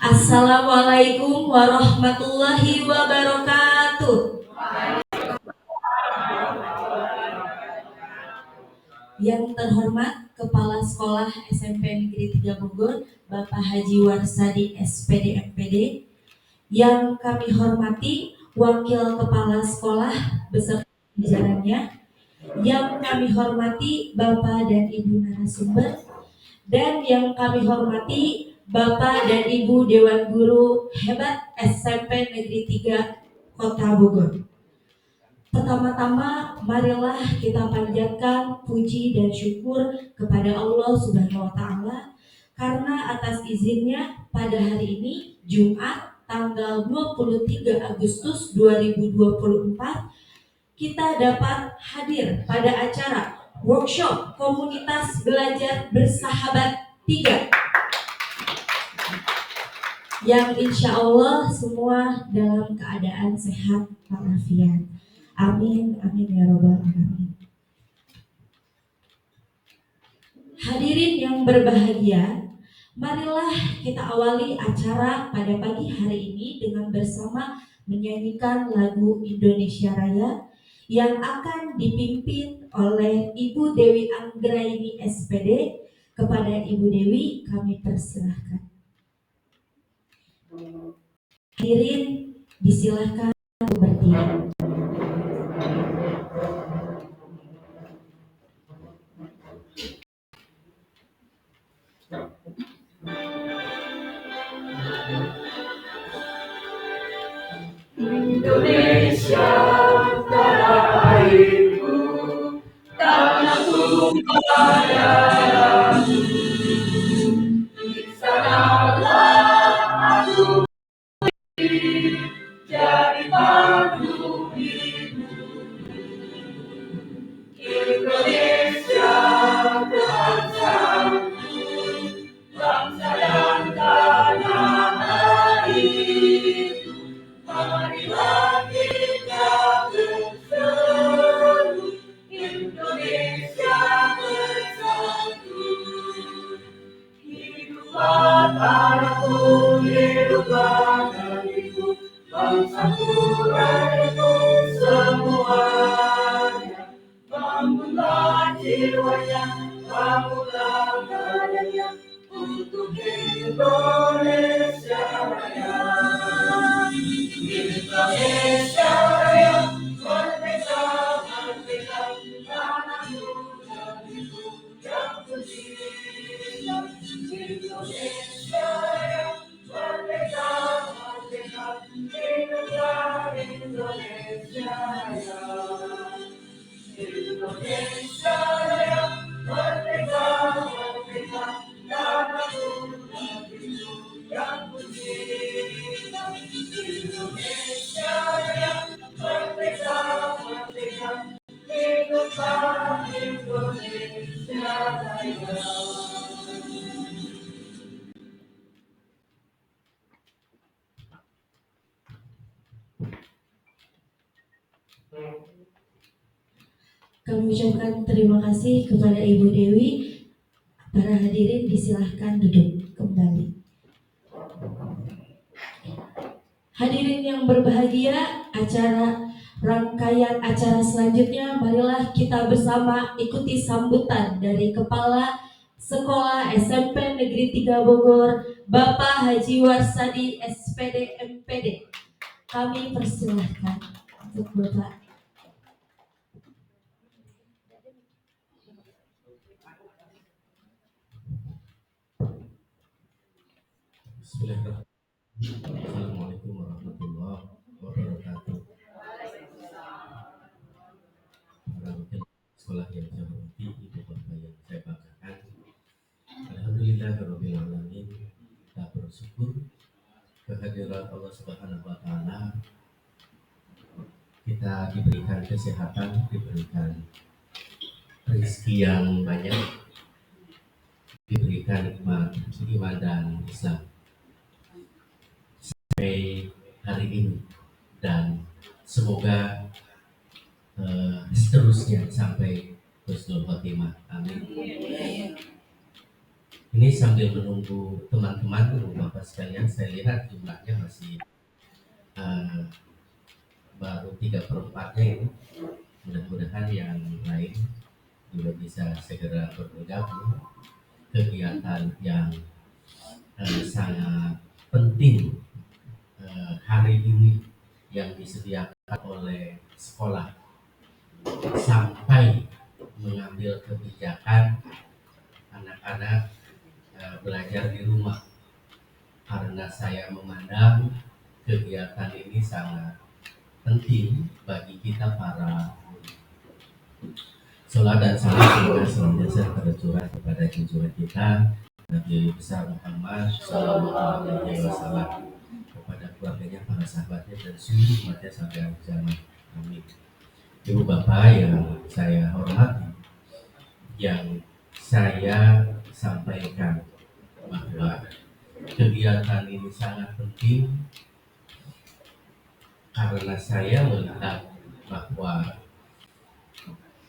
Assalamualaikum warahmatullahi wabarakatuh. Yang terhormat Kepala Sekolah SMP Negeri 3 Bogor, Bapak Haji Warsadi SPD MPD. Yang kami hormati Wakil Kepala Sekolah beserta jajarannya. Yang kami hormati Bapak dan Ibu narasumber. Dan yang kami hormati Bapak dan Ibu Dewan Guru hebat SMP Negeri 3 Kota Bogor. Pertama-tama, marilah kita panjatkan puji dan syukur kepada Allah Subhanahu wa Ta'ala, karena atas izinnya pada hari ini Jumat tanggal 23 Agustus 2024 kita dapat hadir pada acara workshop komunitas belajar bersahabat 3 yang insya Allah semua dalam keadaan sehat walafiat. Amin, amin ya robbal alamin. Hadirin yang berbahagia, marilah kita awali acara pada pagi hari ini dengan bersama menyanyikan lagu Indonesia Raya yang akan dipimpin oleh Ibu Dewi Anggraini SPD. Kepada Ibu Dewi kami persilahkan. Hadirin disilahkan berdiri. Indonesia tanah airku, tanah tumpah darahku. Di sanalah aku jadi pandu hidup. Indonesia bangsaku, bangsa dan tanah air. Marilah kita bersatu, Indonesia bersatu. Hiduplah tanahku, hiduplah negeriku, bangsaku, rakyatku semuanya. Bangunlah jiwanya, bangunlah badannya untuk Indonesia Raya. Indonesia Raya, merdeka, merdeka, tanahku, negeriku yang tercinta. Indonesia Raya, merdeka, merdeka, hiduplah Indonesia Raya. Indonesia Raya, merdeka, merdeka, tanahku, negeriku yang tercinta. Indonesia Raya, merdeka, merdeka, hiduplah Indonesia Raya. Kami ucapkan terima kasih kepada Ibu Dewi. Para hadirin disilahkan duduk kembali. Hadirin yang berbahagia, rangkaian acara selanjutnya, marilah kita bersama ikuti sambutan dari Kepala Sekolah SMP Negeri 3 Bogor, Bapak Haji Warsadi SPD MPD. Kami persilahkan untuk Bapak. Assalamualaikum warahmatullahi wabarakatuh. Para wakil sekolah yang saya hormati, ibu bapak yang saya banggakan, alhamdulillahirabbil alamin, kita bersyukur kehadiran Allah Subhanahu wa Ta'ala. Kita diberikan kesehatan, diberikan rezeki yang banyak, diberikan nikmat iman dan Islam sampai hari ini, dan semoga seterusnya sampai husnul khotimah. Amin. Ini sambil menunggu teman-teman Bapak sekalian, saya lihat jumlahnya masih baru 3/4-nya ini. Mudah-mudahan yang lain juga bisa segera bergabung. Kegiatan yang sangat penting hari ini yang disediakan oleh sekolah sampai mengambil kebijakan anak-anak belajar di rumah, karena saya memandang kegiatan ini sangat penting bagi kita para guru. Salat dan salam semoga senantiasa tercurah kepada junjungan kita Nabi besar Muhammad Sallallahu Alaihi Wasallam, kepada keluarganya, para sahabatnya, dan seluruh umatnya sampai akhir zaman. Amin. Ibu bapak yang saya hormati, yang saya sampaikan bahwa kegiatan ini sangat penting karena saya melihat bahwa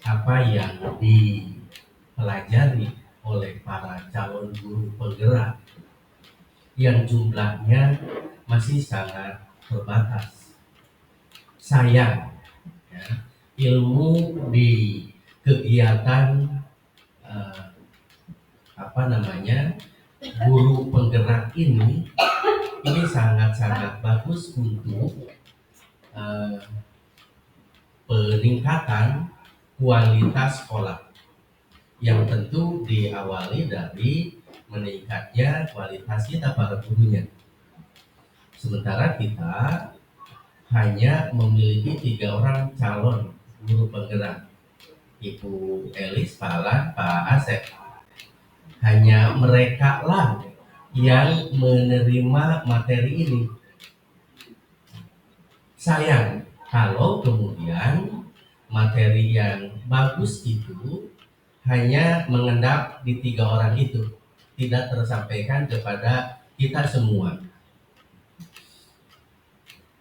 apa yang dipelajari oleh para calon guru penggerak yang jumlahnya masih sangat terbatas. Sayang, ya, ilmu di kegiatan guru penggerak ini sangat-sangat bagus untuk peningkatan kualitas sekolah, yang tentu diawali dari meningkatnya kualitas kita para gurunya. Sementara kita hanya memiliki 3 orang calon guru penggerak, Ibu Elis, Pak Alan, Pak Asep. Hanya mereka lah yang menerima materi ini. Sayang kalau kemudian materi yang bagus itu hanya mengendap di 3 orang itu, tidak tersampaikan kepada kita semua.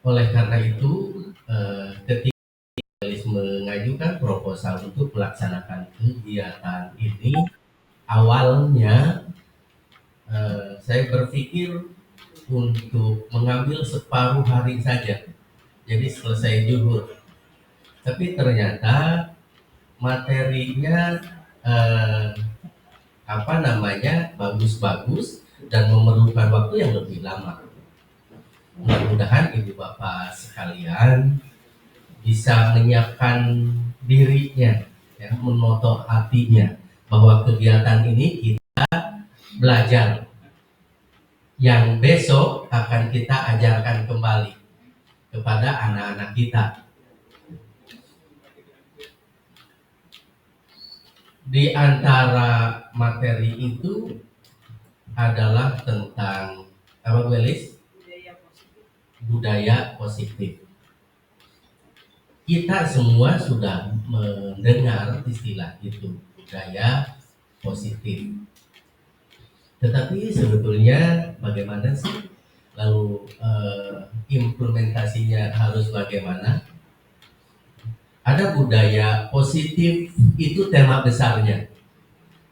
Oleh karena itu, ketika mengajukan proposal untuk melaksanakan kegiatan ini, awalnya saya berpikir untuk mengambil separuh hari saja, jadi selesai zuhur. Tapi ternyata materinya bagus-bagus dan memerlukan waktu yang lebih lama. Mudah-mudahan ibu bapak sekalian bisa menyiapkan dirinya, ya, menoto hatinya bahwa kegiatan ini kita belajar yang besok akan kita ajarkan kembali kepada anak-anak kita. Di antara materi itu adalah tentang apa, Bu Elis? Budaya positif. Kita semua sudah mendengar istilah itu, budaya positif. Tetapi sebetulnya bagaimana sih? Lalu implementasinya harus bagaimana? Ada budaya positif, itu tema besarnya.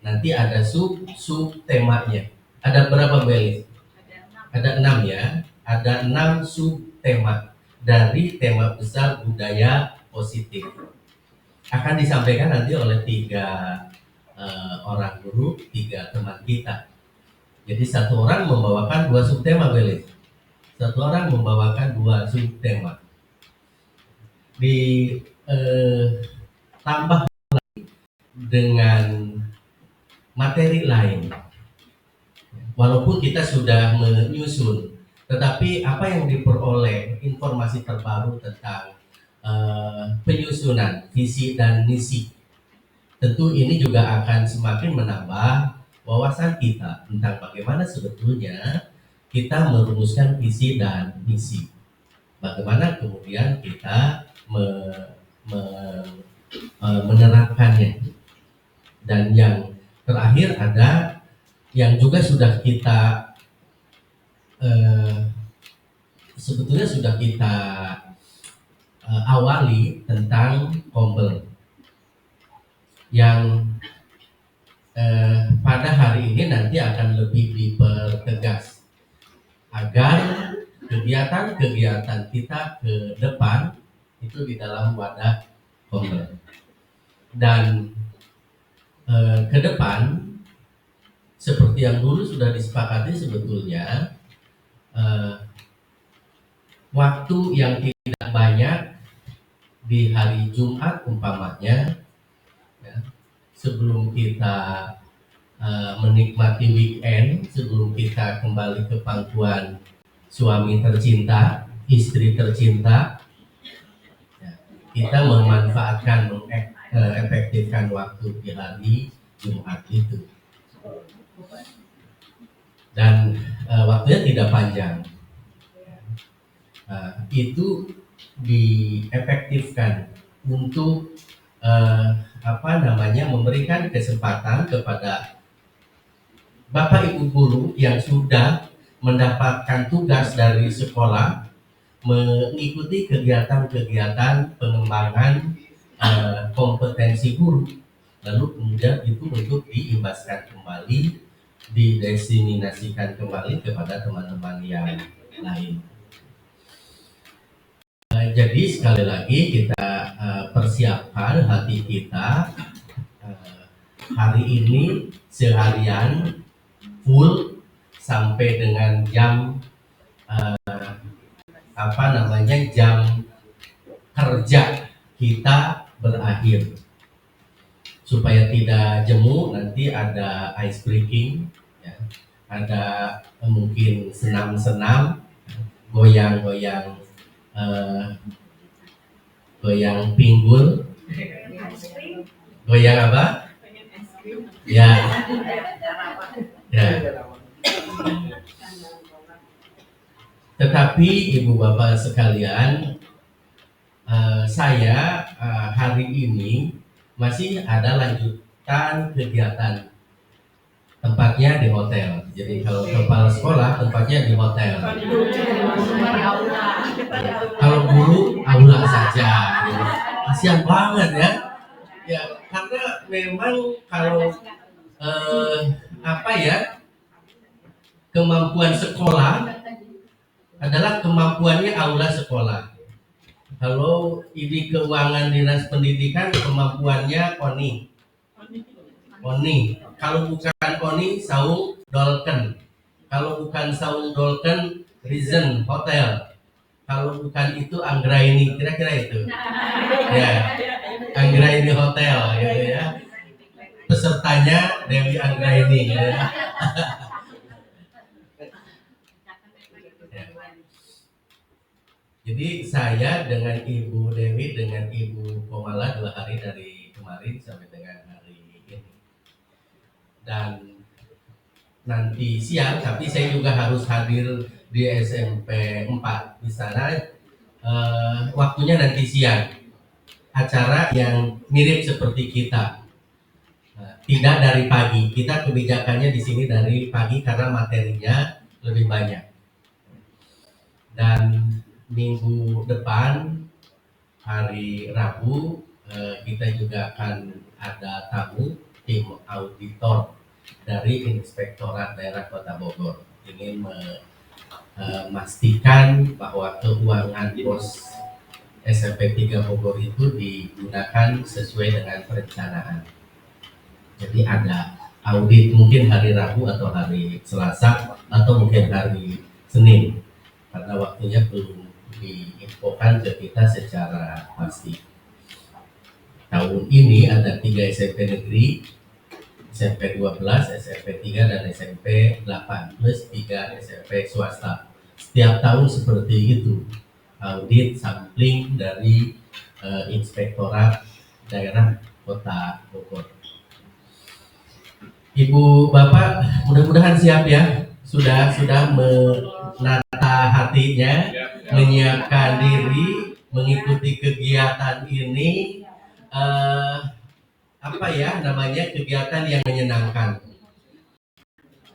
Nanti ada sub temanya. Ada berapa, Belis? Ada 6 ya. Ada 6 sub tema dari tema besar budaya positif. Akan disampaikan nanti oleh 3 orang guru, 3 teman kita. Jadi 1 orang membawakan 2 subtema, Belis. 1 orang membawakan 2 subtema. Tambah dengan materi lain. Walaupun kita sudah menyusun, tetapi apa yang diperoleh informasi terbaru tentang penyusunan visi dan misi, tentu ini juga akan semakin menambah wawasan kita tentang bagaimana sebetulnya kita merumuskan visi dan misi. Bagaimana kemudian kita menerapkannya. Dan yang terakhir ada yang juga sudah kita sebetulnya sudah kita awali tentang Kompel, yang pada hari ini nanti akan lebih dipertegas agar kegiatan-kegiatan kita ke depan itu di dalam wadah komplek. Dan ke depan seperti yang dulu sudah disepakati sebetulnya waktu yang tidak banyak di hari Jumat umpamanya, ya, sebelum kita menikmati weekend, sebelum kita kembali ke pangkuan suami tercinta, istri tercinta, ya, kita memanfaatkan, mengefektifkan waktu di hari Jumat itu. Dan waktunya tidak panjang. Itu diefektifkan untuk memberikan kesempatan kepada Bapak Ibu guru yang sudah mendapatkan tugas dari sekolah mengikuti kegiatan-kegiatan pengembangan kompetensi guru, lalu kemudian itu untuk diimbaskan kembali, didiseminasikan kembali kepada teman-teman yang lain. Jadi sekali lagi kita persiapkan hati kita hari ini seharian full sampai dengan jam jam kerja kita berakhir, supaya tidak jemu. Nanti ada ice breaking, ya, ada mungkin senam-senam, goyang-goyang goyang pinggul, goyang apa? Ya, ya. Tetapi Ibu Bapak sekalian, saya hari ini masih ada lanjutan kegiatan, tempatnya di hotel. Jadi kalau kepala sekolah tempatnya di hotel. Kalau guru aula saja. Kasihan banget ya. Ya, karena memang kalau kemampuan sekolah adalah kemampuannya aula sekolah. Kalau ini keuangan dinas pendidikan, kemampuannya ONI. Kalau bukan ONI, Saung Dolken. Kalau bukan Saung Dolken, Reason Hotel. Kalau bukan itu Anggraini, kira-kira itu. Ya, Anggraini Hotel, gitu ya. Pesertanya Dewi Anggraini, gitu ya. Jadi saya dengan Ibu Dewi, dengan Ibu Komala 2 hari dari kemarin sampai dengan hari ini. Dan nanti siang, tapi saya juga harus hadir di SMP 4 di sana. Waktunya nanti siang, acara yang mirip seperti kita. Tidak dari pagi, kita kebijakannya di sini dari pagi karena materinya lebih banyak. Dan minggu depan hari Rabu kita juga akan ada tamu tim auditor dari Inspektorat Daerah Kota Bogor, ingin memastikan bahwa keuangan pos SMP 3 Bogor itu digunakan sesuai dengan perencanaan. Jadi ada audit mungkin hari Rabu atau hari Selasa atau mungkin hari Senin, karena waktunya belum diinfokan ke kita secara pasti. Tahun ini ada 3 SMP negeri, SMP 12, SMP 3, dan SMP 8, plus 3 SMP swasta. Setiap tahun seperti itu, audit sampling dari Inspektorat Daerah Kota Bogor. Ibu Bapak mudah-mudahan siap ya, sudah menata hatinya, menyiapkan diri mengikuti kegiatan ini, kegiatan yang menyenangkan.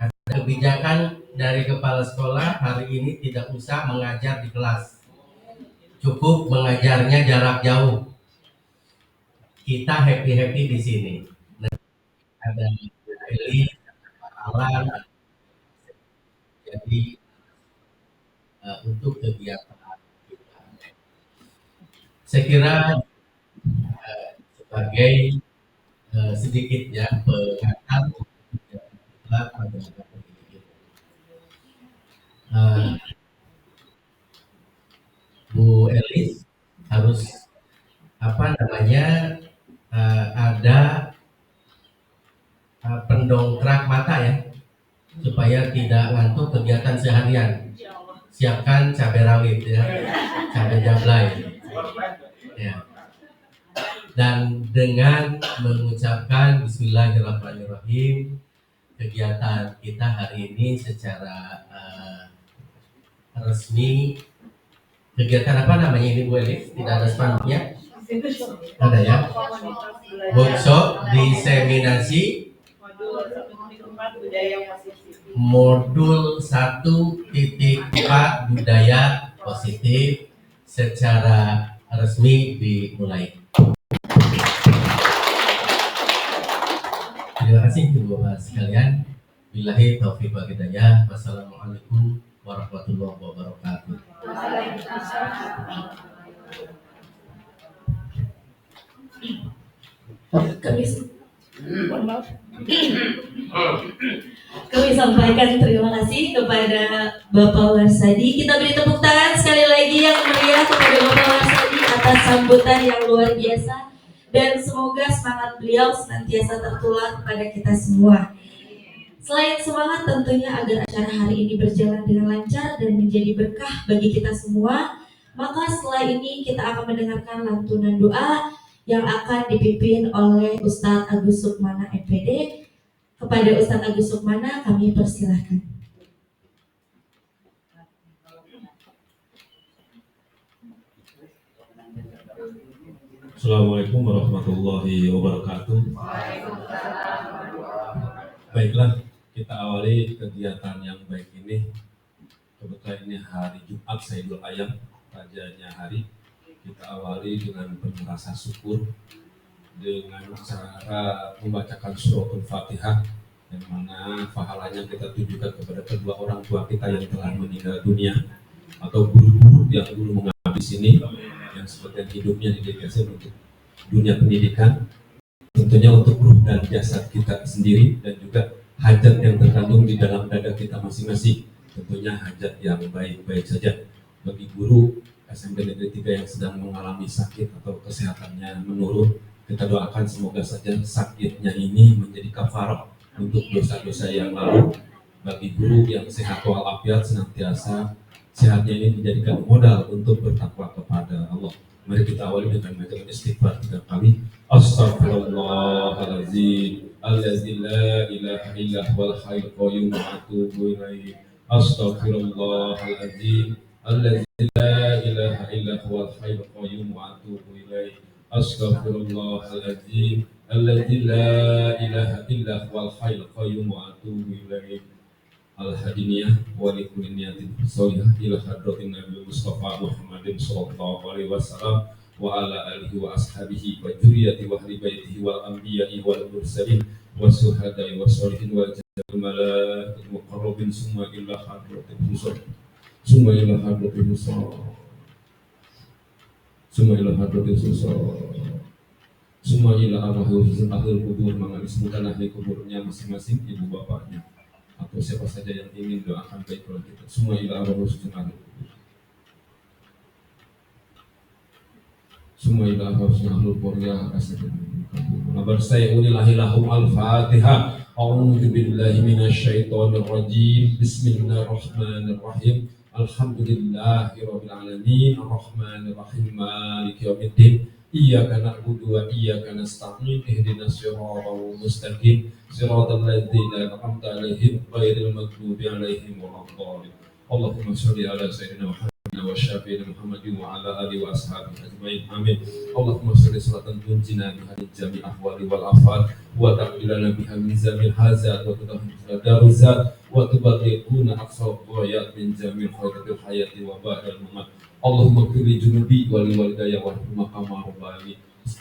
Ada kebijakan dari kepala sekolah hari ini tidak usah mengajar di kelas, cukup mengajarnya jarak jauh. Kita happy di sini. Ada Eli, Alan, jadi untuk kegiatan kita. Saya kira sebagai sedikit ya pengantar untuk kegiatan kita pada hari ini. Bu Elis harus apa namanya ada pendongkrak mata ya supaya tidak ngantuk kegiatan seharian. Siapkan cabai rawit ya, cabai jablay ya. Dan dengan mengucapkan Bismillahirrahmanirrahim, kegiatan kita hari ini secara resmi, kegiatan apa namanya ini Bu Elis? Tidak ada spanduknya? Ada ya? Workshop diseminasi modul 1.4 budaya positif secara resmi dimulai. Terima kasih Ibu Bapak sekalian. Billahi taufiq wal hidayah. Wassalamualaikum warahmatullahi wabarakatuh. Kami sampaikan terima kasih kepada Bapak Warsadi. Kita beri tepuk tangan sekali lagi yang meriah kepada Bapak Warsadi atas sambutan yang luar biasa. Dan semoga semangat beliau senantiasa tertular kepada kita semua. Selain semangat tentunya agar acara hari ini berjalan dengan lancar dan menjadi berkah bagi kita semua, maka setelah ini kita akan mendengarkan lantunan doa yang akan dipimpin oleh Ustadz Agus Sukmana MPD. Kepada Ustadz Agus Sukmana kami persilahkan. Assalamualaikum warahmatullahi wabarakatuh. Baiklah, kita awali kegiatan yang baik ini. Kebetulan ini hari Jumat Saidul Ayam, rajanya hari. Kita awali dengan penuh rasa syukur dengan cara membacakan suratul Fatihah, yang mana pahalanya kita tujukan kepada kedua orang tua kita yang telah meninggal dunia atau guru-guru yang dulu mengabdi sini, yang sebagian hidupnya didedikasikan untuk dunia pendidikan, tentunya untuk ruh dan jasad kita sendiri, dan juga hajat yang terkandung di dalam dada kita masing-masing, tentunya hajat yang baik-baik saja. Bagi guru SMP Negeri 3 yang sedang mengalami sakit atau kesehatannya menurun, kita doakan semoga saja sakitnya ini menjadi kafarah untuk dosa-dosa yang lalu. Bagi guru yang sehat walafiat, senantiasa sehatnya ini dijadikan modal untuk bertakwa kepada Allah. Mari kita awali dengan bacaan istighfar 3 kali. Astaghfirullahaladzim, allazi la ilaha illa huwal hayyul qayyum wa atubu ilaih. Astaghfirullahaladzim, allazi la ilaha illa huwal hayyul qayyum wa atubu ilaih. Astaghfirullahaladzim, allazi la ilaha illa huwal hayyul qayyum wa atubu ilaih. Al-Hadiniyah wa likulli niyatin sholihah ila hadratin Nabi Mustafa Muhammadin sallallahu alaihi wasallam wa ala alihi wa ashabihi wa dzurriyyati wa ahli baitihi wal anbiya'i wal mursalin wa syuhada'i wa sholihin wa jannati malaikati muqarrabin summa ila hadratin Mustafa summa ila hadratin Mustafa summa ila hadratin Mustafa summa ila arwahil ahli kubur, mengismukan ahli kuburnya masing-masing, ibu bapaknya atau siapa saja yang ingin doakan baik kepada kita semua, ila arwah sunnah semua ila arwah sunnah al-Qur'an kabar saya unilahilahum al-Fatihah. A'udzu billahi minasyaitonir rajim. Bismillahirrahmanirrahim. Alhamdulillahirabbil alamin, arrahmanir rahim, maliki yaumiddin. Iyyaka na'budu wa iyyaka nasta'in, ihdinas siratal mustaqim, siratal ladzina an'amta 'alaihim ghairil maghdubi 'alaihim waladdallin. Allahumma shalli ala sayyidina Muhammad وشافينا محمد وعلى آله وأصحابه أجمعين آمين. اللهم صل صلاة تنجينا بها من جميع الأحوال والآفات وتقبلنا بها من جميع الحاجات وتدخلنا دار الزاد وتبلغنا أقصى الغايات من جميع خيرات الحياة وبعد الممات. اللهم اغفر لي ذنوبي ولوالدي وارحمهما كما ربياني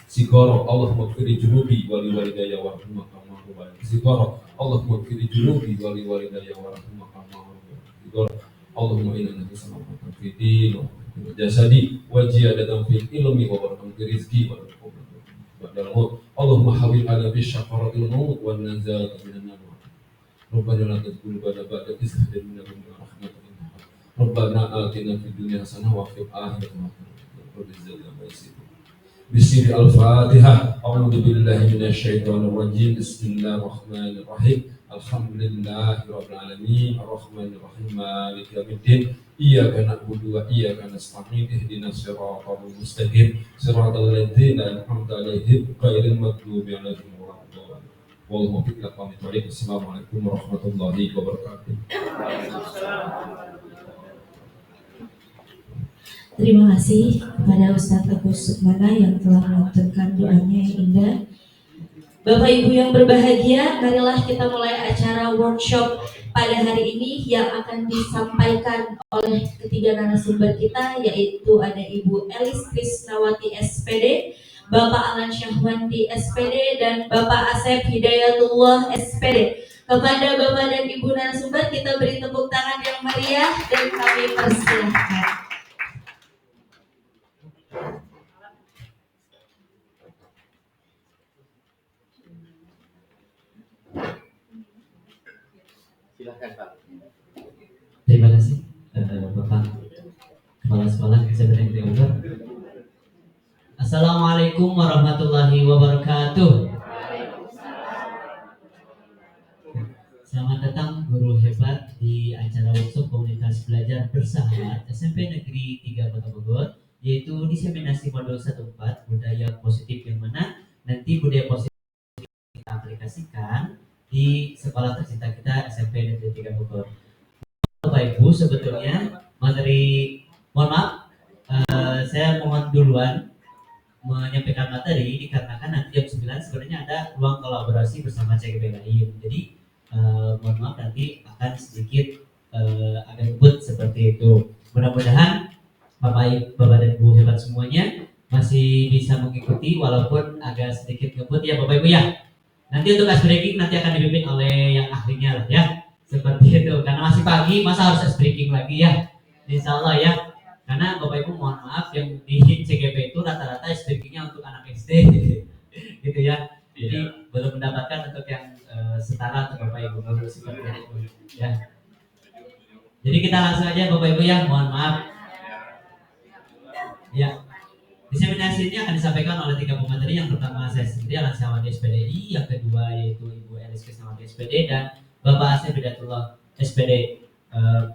صغارا. اللهم اغفر لي ذنوبي ولوالدي وارحمهما كما ربياني صغارا. اللهم اغفر لي ذنوبي ولوالدي وارحمهما كما ربياني صغارا. اللهم إنا نسألك صحة في دين وجسدي وزيادة في العلم وبركة في رزقي بعد الموت. اللهم حول على في شفرة الموت والنجاة من النار. ربنا لا تزغ قلوبنا بعد إذ هديتنا وهب لنا رحمة إنك ربنا آتنا في الدنيا حسنة وفي الآخرة حسنة وقنا عذاب النار. بسم الفاتحة. أعوذ بالله من الشيطان الرجيم. بسم الله الرحمن الرحيم. الحمد لله رب العالمين الرحمن الرحيم مالك يوم الدين إياك نعبد وإياك نستعين اهدنا الصراط المستقيم صراط الذين أنعمت عليهم غير المغضوب عليهم ولا الضالين. والله موفق لقوم الطريق. السلام عليكم ورحمة الله وبركاته. Terima kasih kepada Ustadz Agus Sukmana yang telah melantunkan doanya yang indah. Bapak Ibu yang berbahagia, marilah kita mulai acara workshop pada hari ini yang akan disampaikan oleh ketiga narasumber kita, yaitu ada Ibu Elis Krisnawati SPD, Bapak Alan Syahwandi SPD, dan Bapak Asep Hidayatullah SPD. Kepada Bapak dan Ibu narasumber kita beri tepuk tangan yang meriah dan kami persilahkan. Silakan Pak. Terima kasih Bapak Kepala Sekolah SMPN Negeri Bogor. Assalamualaikum warahmatullahi wabarakatuh. Selamat datang guru hebat di acara workshop komunitas belajar bersahabat SMP Negeri 3 Kota Bogor, yaitu diseminasi modul 1/4 budaya positif, yang mana nanti budaya positif kita aplikasikan di sekolah tercinta kita SMP Negeri 3 Bogor. Bapak Ibu, sebetulnya materi, mohon maaf, saya mohon duluan menyampaikan materi dikarenakan nanti jam 9 sebenarnya ada ruang kolaborasi bersama CGB lain. Jadi mohon maaf nanti akan sedikit agak ngebut seperti itu. Mudah-mudahan Bapak dan Ibu hebat semuanya masih bisa mengikuti walaupun agak sedikit ngebut ya Bapak Ibu ya. Nanti untuk ice breaking nanti akan dipimpin oleh yang ahlinya lah ya. Seperti itu, karena masih pagi, masa harus ice breaking lagi ya. Insya Allah ya. Karena Bapak Ibu mohon maaf, yang di CGP itu rata-rata ice breakingnya untuk anak SD gitu ya. Jadi belum mendapatkan untuk yang setara untuk Bapak Ibu guru seperti itu ya. Jadi kita langsung aja Bapak Ibu ya, mohon maaf. Ya. Diseminasi ini akan disampaikan oleh 3 pemateri. Yang pertama saya sendiri, Alan Syahwandi SPDI, yang kedua yaitu Ibu Elis Krisnawati SPD, dan Bapak Asep Hidayatullah SPD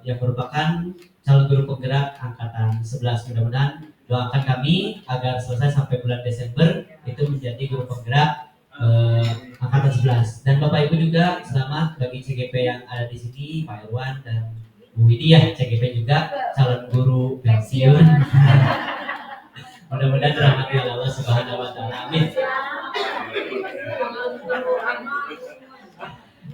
yang merupakan calon guru penggerak angkatan 11. Mudah-mudahan doakan kami agar selesai sampai bulan Desember itu menjadi guru penggerak angkatan 11. Dan Bapak Ibu juga selamat bagi CGP yang ada di sini, Pak Irwan dan Bu Widya, CGP juga calon guru pensiun. Mudah-mudahan dirahmati oleh Allah Subhanahu wa taala. Amin.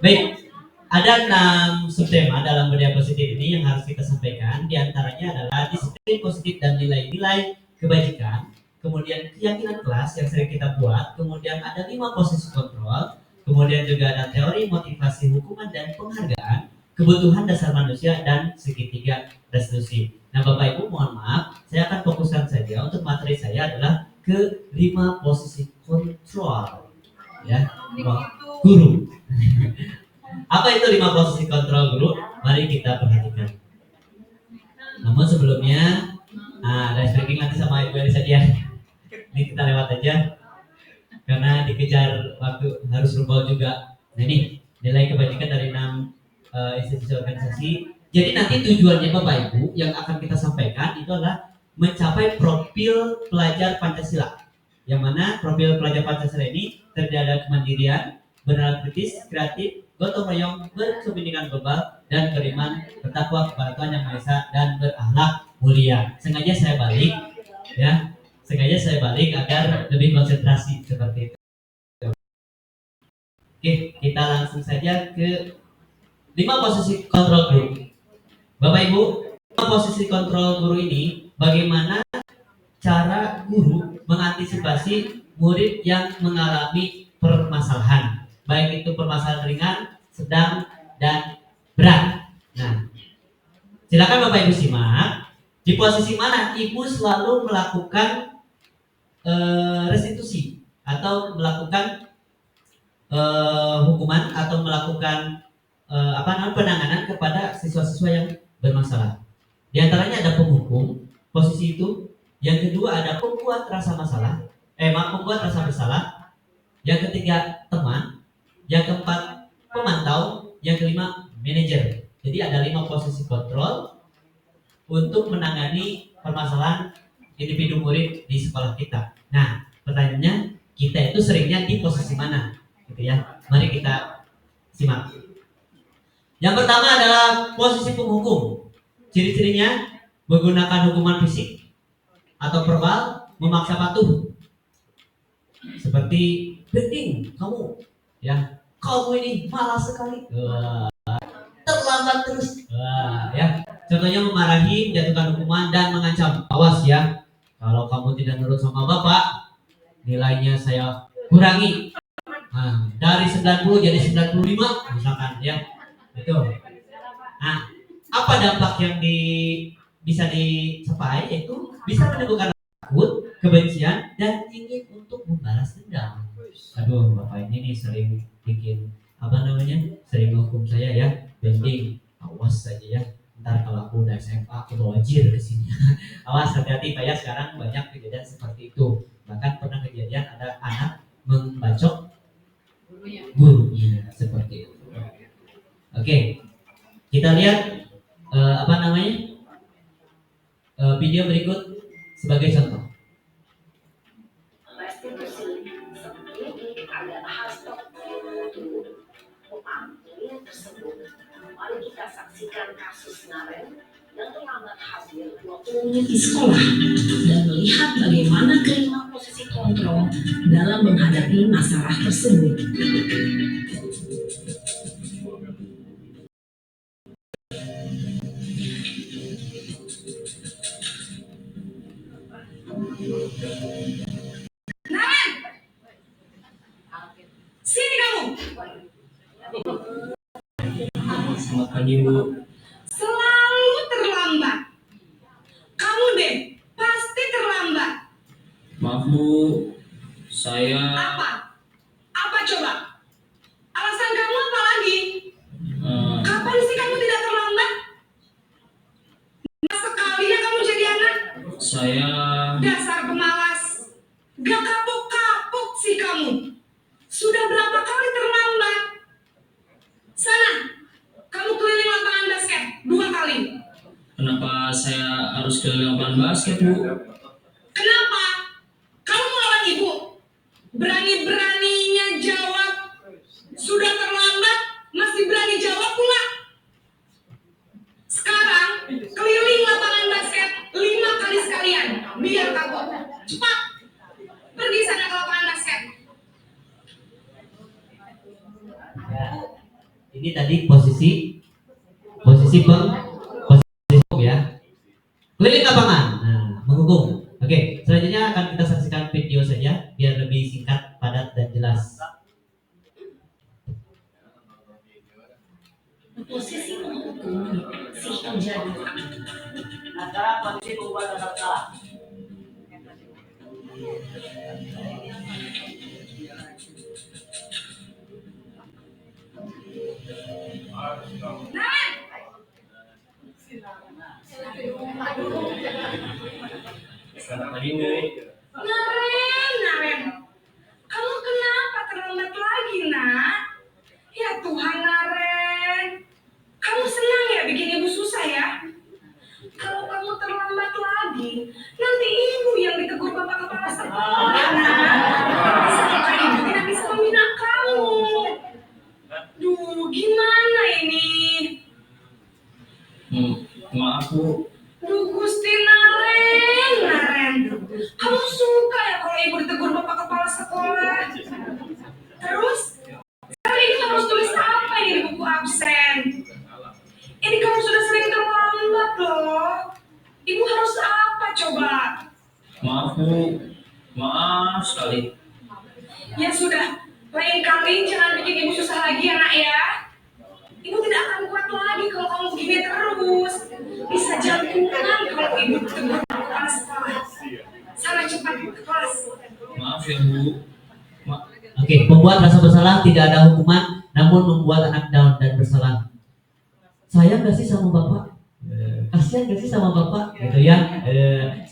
Baik, ada 6 subtema dalam budaya positif ini yang harus kita sampaikan. Di antaranya adalah disiplin positif dan nilai-nilai kebajikan, kemudian keyakinan kelas yang sering kita buat, kemudian ada 5 posisi kontrol, kemudian juga ada teori motivasi hukuman dan penghargaan, kebutuhan dasar manusia, dan segitiga restitusi. Nah Bapak Ibu mohon maaf, saya akan fokuskan saja untuk materi saya adalah ke 5 posisi kontrol ya, guru. Apa itu 5 posisi kontrol guru? Mari kita perhatikan. Namun sebelumnya, ice breaking nanti sama Ibu Elis saja. Ini kita lewat aja karena dikejar waktu, harus rubal juga. Nah ini nilai kebajikan dari 6 institusi organisasi. Jadi nanti tujuannya Bapak Ibu yang akan kita sampaikan itu adalah mencapai profil pelajar Pancasila. Yang mana profil pelajar Pancasila ini terdiri dari kemandirian, bernalar kritis, kreatif, gotong royong, berkepentingan global, dan beriman, bertakwa kepada Tuhan Yang Maha Esa, dan berakhlak mulia. Sengaja saya balik, ya. Sengaja saya balik agar lebih konsentrasi seperti itu. Oke, kita langsung saja ke 5 posisi kontrol guru. Bapak Ibu, 5 posisi kontrol guru ini bagaimana cara guru mengantisipasi murid yang mengalami permasalahan, baik itu permasalahan ringan, sedang, dan berat. Nah, silakan Bapak Ibu simak. Di posisi mana Ibu selalu melakukan restitusi atau melakukan hukuman atau melakukan penanganan kepada siswa-siswa yang bermasalah. Di antaranya ada penghukum, posisi itu. Yang kedua ada pembuat rasa pembuat rasa bersalah. Yang ketiga teman. Yang keempat pemantau. Yang kelima manajer. Jadi ada 5 posisi kontrol untuk menangani permasalahan individu murid di sekolah kita. Nah, pertanyaannya kita itu seringnya di posisi mana? Gitu ya. Mari kita simak. Yang pertama adalah posisi penghukum. Ciri-cirinya menggunakan hukuman fisik atau verbal, memaksa patuh. Seperti bending kamu, ya. Kamu ini malas sekali. Terlambat terus. Ya. Contohnya memarahi, menjatuhkan hukuman dan mengancam. Awas ya. Kalau kamu tidak nurut sama Bapak, nilainya saya kurangi. Nah, dari 90 jadi 95 misalkan ya. Itu. Nah, apa dampak yang bisa dicapai? Yaitu bisa menimbulkan takut, kebencian, dan ingin untuk membalas dendam. Aduh, Bapak ini nih sering bikin sering hukum saya ya, bending. Awas saja ya. Ntar kalau aku udah SMA aku bawa jir ke sini. Awas, hati-hati Pak ya, sekarang banyak kejadian seperti itu. Bahkan pernah kejadian ada anak membacok gurunya seperti itu. Oke, kita lihat video berikut sebagai contoh. Restitusi seperti ada hashtag tersebut. Mari kita saksikan kasus Naren yang terlambat hadir 20 menit di sekolah dan melihat bagaimana kelima posisi kontrol dalam menghadapi masalah tersebut. Naren, sini kamu. Selamat pagi Bu. Selalu terlambat. Kamu deh, pasti terlambat. Maaf Bu, saya Apa coba? Alasan kamu apa lagi? Kapan sih kamu tidak terlambat? Mas sekali ya kamu jadi anak. saya Dasar pemalas. Gak kapok-kapok sih kamu. Sudah berapa kali terlambat? Sana, kamu keliling lapangan basket 2 kali. Kenapa saya harus ke lapangan basket Bu? Kenapa? Kamu melawan ibu? Berani-beraninya jawab. Sudah terlambat, masih berani jawab pula. Sekarang, keliling lapangan basket 5 kali sekalian. Biar kapok. Cepat. Pergi sana ke lapangan basket. Ya, ini tadi posisi hukum ya. Keliling lapangan. Nah, menghukum. Oke, selanjutnya akan kita saksikan video saja biar lebih singkat, padat, dan jelas. Posisi menghukum si penjadi. Sekarang posisi pembuat rasa bersalah. Selamat pagi Bu. Naren, kamu kenapa terlambat lagi, nak? Ya Tuhan, Naren. Kamu senang ya bikin ibu susah ya? Kalau kamu terlambat lagi, nanti ibu yang ditegur bapak kepala sekolah, nak. Sampai ibu tidak bisa membina kamu. Duh, gimana ini? Maaf Bu. Duh, Gusti sekolah. Terus, sekarang ibu harus tulis apa ini di buku absen? Ini kamu sudah sering terlambat loh. Ibu harus apa coba? Maaf Bu, maaf sekali. Ya sudah, lain kali jangan bikin ibu susah lagi ya nak ya. Ibu tidak akan kuat lagi kalau kamu begini terus. Bisa jantungan kalau ibu tegur kepala sekolah. Sana cepat ke kelas. Maaf ya Bu. Oke, membuat rasa bersalah tidak ada hukuman, namun membuat anak down dan bersalah. Sayang gak sih sama bapak? Kasihan gak sih sama bapak? Gitu ya.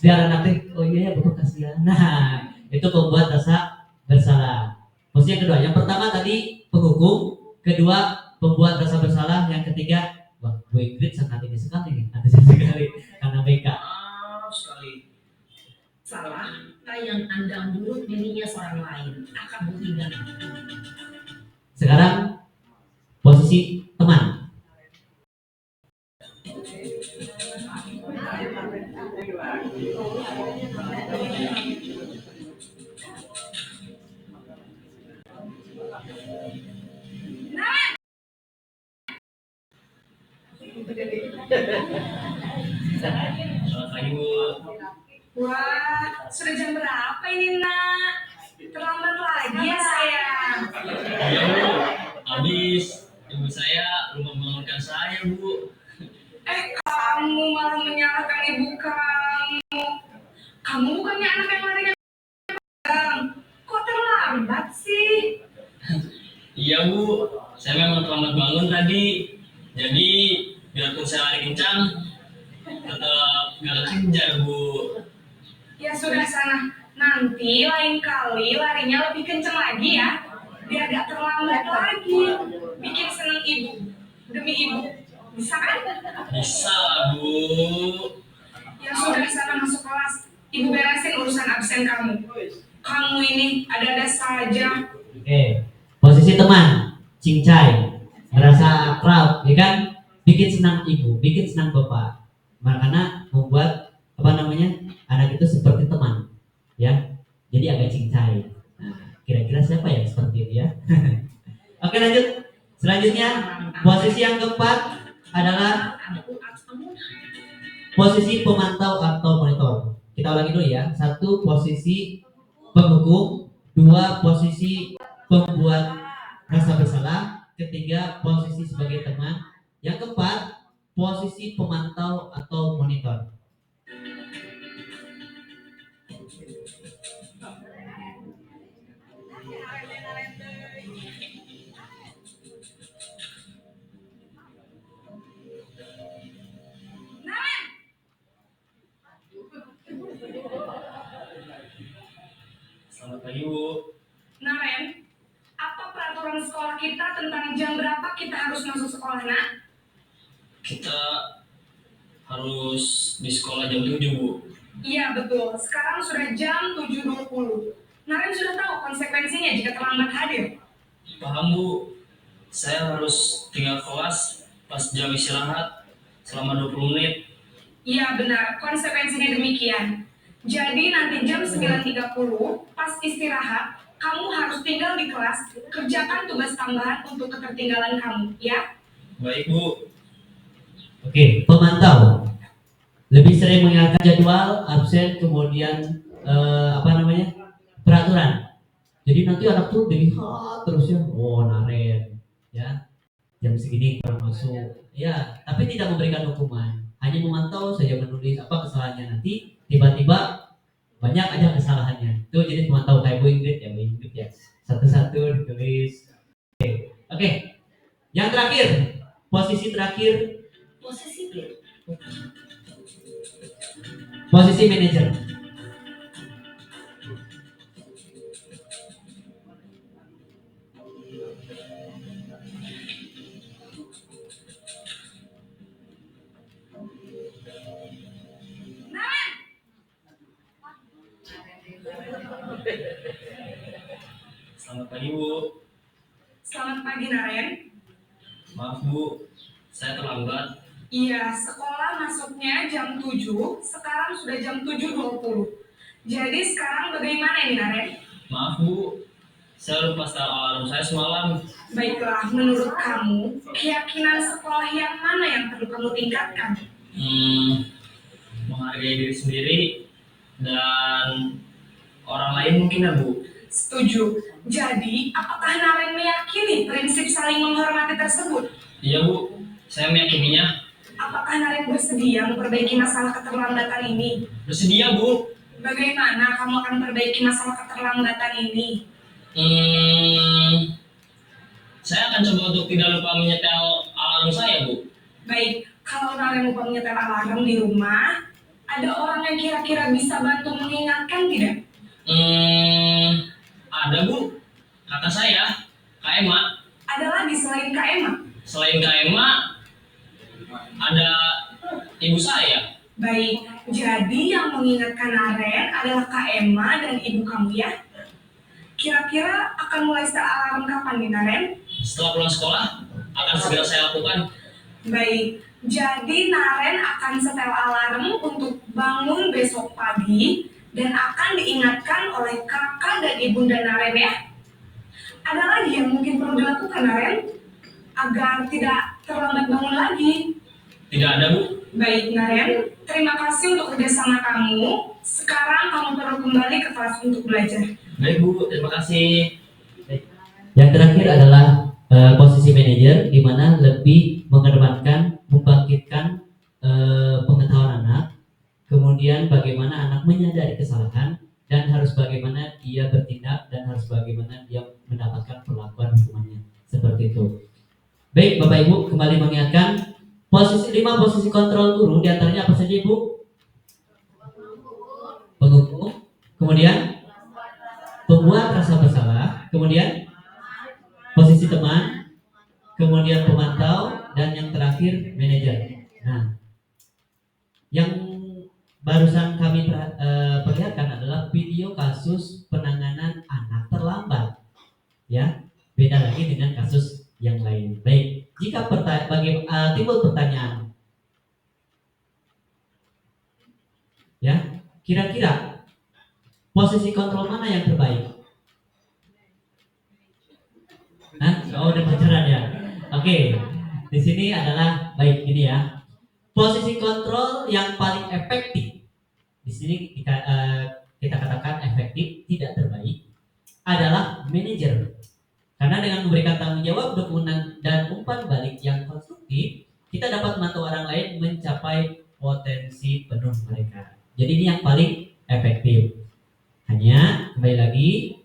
Biar anaknya, oh iya ya bapak kasihan. Nah, itu membuat rasa bersalah. Posisi yang kedua, yang pertama tadi penghukum, kedua pembuat rasa bersalah, yang ketiga, wah Bu Ingrid sangat ini sekali nih, antusias sekali karena BK. Maaf sekali. Salah yang Anda menurut dirinya orang lain akan bertindak. Sekarang posisi teman. Selamat pagi Bu. Wah, sudah jam berapa ini nak? Terlambat lagi ya sayang. Iya Bu, habis ibu saya belum membangunkan saya Bu. Kamu malah menyalahkan ibu kamu. Kamu bukannya anak yang larinya bang. Kok terlambat sih? Iya Bu, saya memang terlambat bangun tadi. Jadi biarpun saya lari kencang, tetap gak kejar Bu. Ya sudah sana. Nanti lain kali larinya lebih kenceng lagi ya. Biar gak terlambat lagi. Bikin seneng ibu. Demi ibu. Bisa kan? Bisa Bu. Ya sudah sana masuk kelas. Ibu beresin urusan absen kamu. Kamu ini ada-ada saja. Oke, posisi teman, cincai, merasa akrab, ya kan? Bikin senang ibu, bikin senang bapak. Makanya membuat anak itu seperti teman, ya. Jadi agak cincai. Nah, kira-kira siapa yang seperti itu ya? Oke, lanjut. Selanjutnya, posisi yang keempat adalah posisi pemantau atau monitor. Kita ulangi dulu ya. Satu, posisi penghukum. Dua, posisi pembuat rasa bersalah. Ketiga, posisi sebagai teman. Yang keempat, posisi pemantau atau monitor. Selamat pagi Bu. Naren, apa peraturan sekolah kita tentang jam berapa kita harus masuk sekolah nak? Kita harus di sekolah jam 7 Bu. Iya betul, sekarang sudah jam 7.20. Naren sudah tahu konsekuensinya jika terlambat hadir. Paham Bu. Saya harus tinggal kelas pas jam istirahat selama 20 menit. Iya benar, konsekuensinya demikian. Jadi nanti jam 9.30 pas istirahat, kamu harus tinggal di kelas, kerjakan tugas tambahan untuk ketertinggalan kamu, ya? Baik Bu. Oke, pemantau lebih sering mengingatkan jadwal, absen, kemudian peraturan. Jadi nanti anak tuh dilihat terus ya, oh Naren, ya jam segini kurang masuk, ya. Tapi tidak memberikan hukuman, hanya memantau saja, menulis apa kesalahannya. Nanti tiba-tiba banyak aja kesalahannya. Tuh jadi pemantau kayak Bu Ingrid ya, satu-satu ditulis. Oke. Yang terakhir, posisi terakhir. Posisi manajer. Selamat pagi Bu. Selamat pagi Naren. Maaf Bu, saya terlambat. Iya, sekolah masuknya jam 7, sekarang sudah jam 7.20. Jadi sekarang bagaimana ini Naren? Maaf Bu, saya lupa setel alarm saya semalam. Baiklah, menurut kamu, keyakinan sekolah yang mana yang perlu kamu tingkatkan? Menghargai diri sendiri dan orang lain mungkin ya Bu. Setuju. Jadi, apakah Naren meyakini prinsip saling menghormati tersebut? Iya Bu, saya meyakininya. Apakah Naren bersedia memperbaiki masalah keterlambatan ini? Bersedia Bu. Bagaimana kamu akan memperbaiki masalah keterlambatan ini? Saya akan coba untuk tidak lupa menyetel alarm saya Bu. Baik, kalau Naren lupa menyetel alarm di rumah, ada orang yang kira-kira bisa bantu mengingatkan tidak? Ada Bu, kata saya, Kak Emma. Ada lagi selain Kak Emma? Selain Kak Emma, ada ibu saya. Baik, jadi yang mengingatkan Naren adalah Kak Emma dan ibu kamu ya? Kira-kira akan mulai setel alarm kapan nih Naren? Setelah pulang sekolah, akan segera saya lakukan. Baik, jadi Naren akan setel alarm untuk bangun besok pagi dan akan diingatkan oleh kakak dan ibunda Naren ya. Ada lagi yang mungkin perlu dilakukan Naren agar tidak terlambat bangun lagi? Tidak ada Bu. Baik Naren, terima kasih untuk kerjasama kamu. Sekarang kamu perlu kembali ke kelas untuk belajar. Baik Bu, terima kasih. Yang terakhir adalah posisi manajer, di mana lebih mengedepankan, membangkitkan pengetahuan anak, kemudian bagaimana anak menyadari kesalahan dan harus bagaimana dia bertindak dan harus bagaimana dia mendapatkan perlakuan hukumannya, seperti itu. Baik Bapak Ibu, kembali mengingatkan 5 posisi kontrol guru, diantaranya apa saja Ibu? Penghukum, kemudian pembuat rasa bersalah, kemudian posisi teman, kemudian pemantau, dan yang terakhir manajer. Nah, yang barusan kami perlihatkan adalah video kasus penanganan anak terlambat, ya, beda lagi dengan kasus yang lain. Baik, jika timbul pertanyaan, ya, kira-kira posisi kontrol mana yang terbaik? Oh, udah pacaran ya. Oke, di sini adalah baik ini ya. Posisi kontrol yang paling efektif di sini kita katakan efektif, tidak terbaik, adalah manajer. Karena dengan memberikan tanggung jawab, dukungan dan umpan balik yang konstruktif, kita dapat membantu orang lain mencapai potensi penuh mereka. Jadi ini yang paling efektif. Hanya kembali lagi,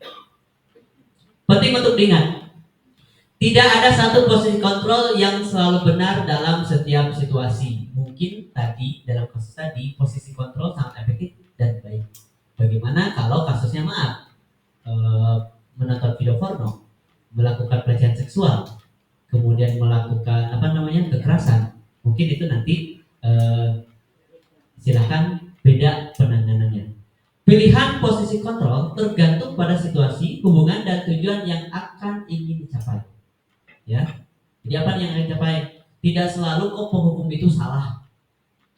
penting untuk diingat, tidak ada satu posisi kontrol yang selalu benar dalam setiap situasi. Mungkin tadi dalam kasus tadi posisi kontrol sangat efektif dan baik. Bagaimana kalau kasusnya menonton video porno, melakukan pelecehan seksual, kemudian melakukan kekerasan? Mungkin itu nanti silakan beda penanganannya. Pilihan posisi kontrol tergantung pada situasi, hubungan dan tujuan yang akan ingin dicapai. Ya, jadi apa yang ingin dicapai? Tidak selalu penghukum itu salah.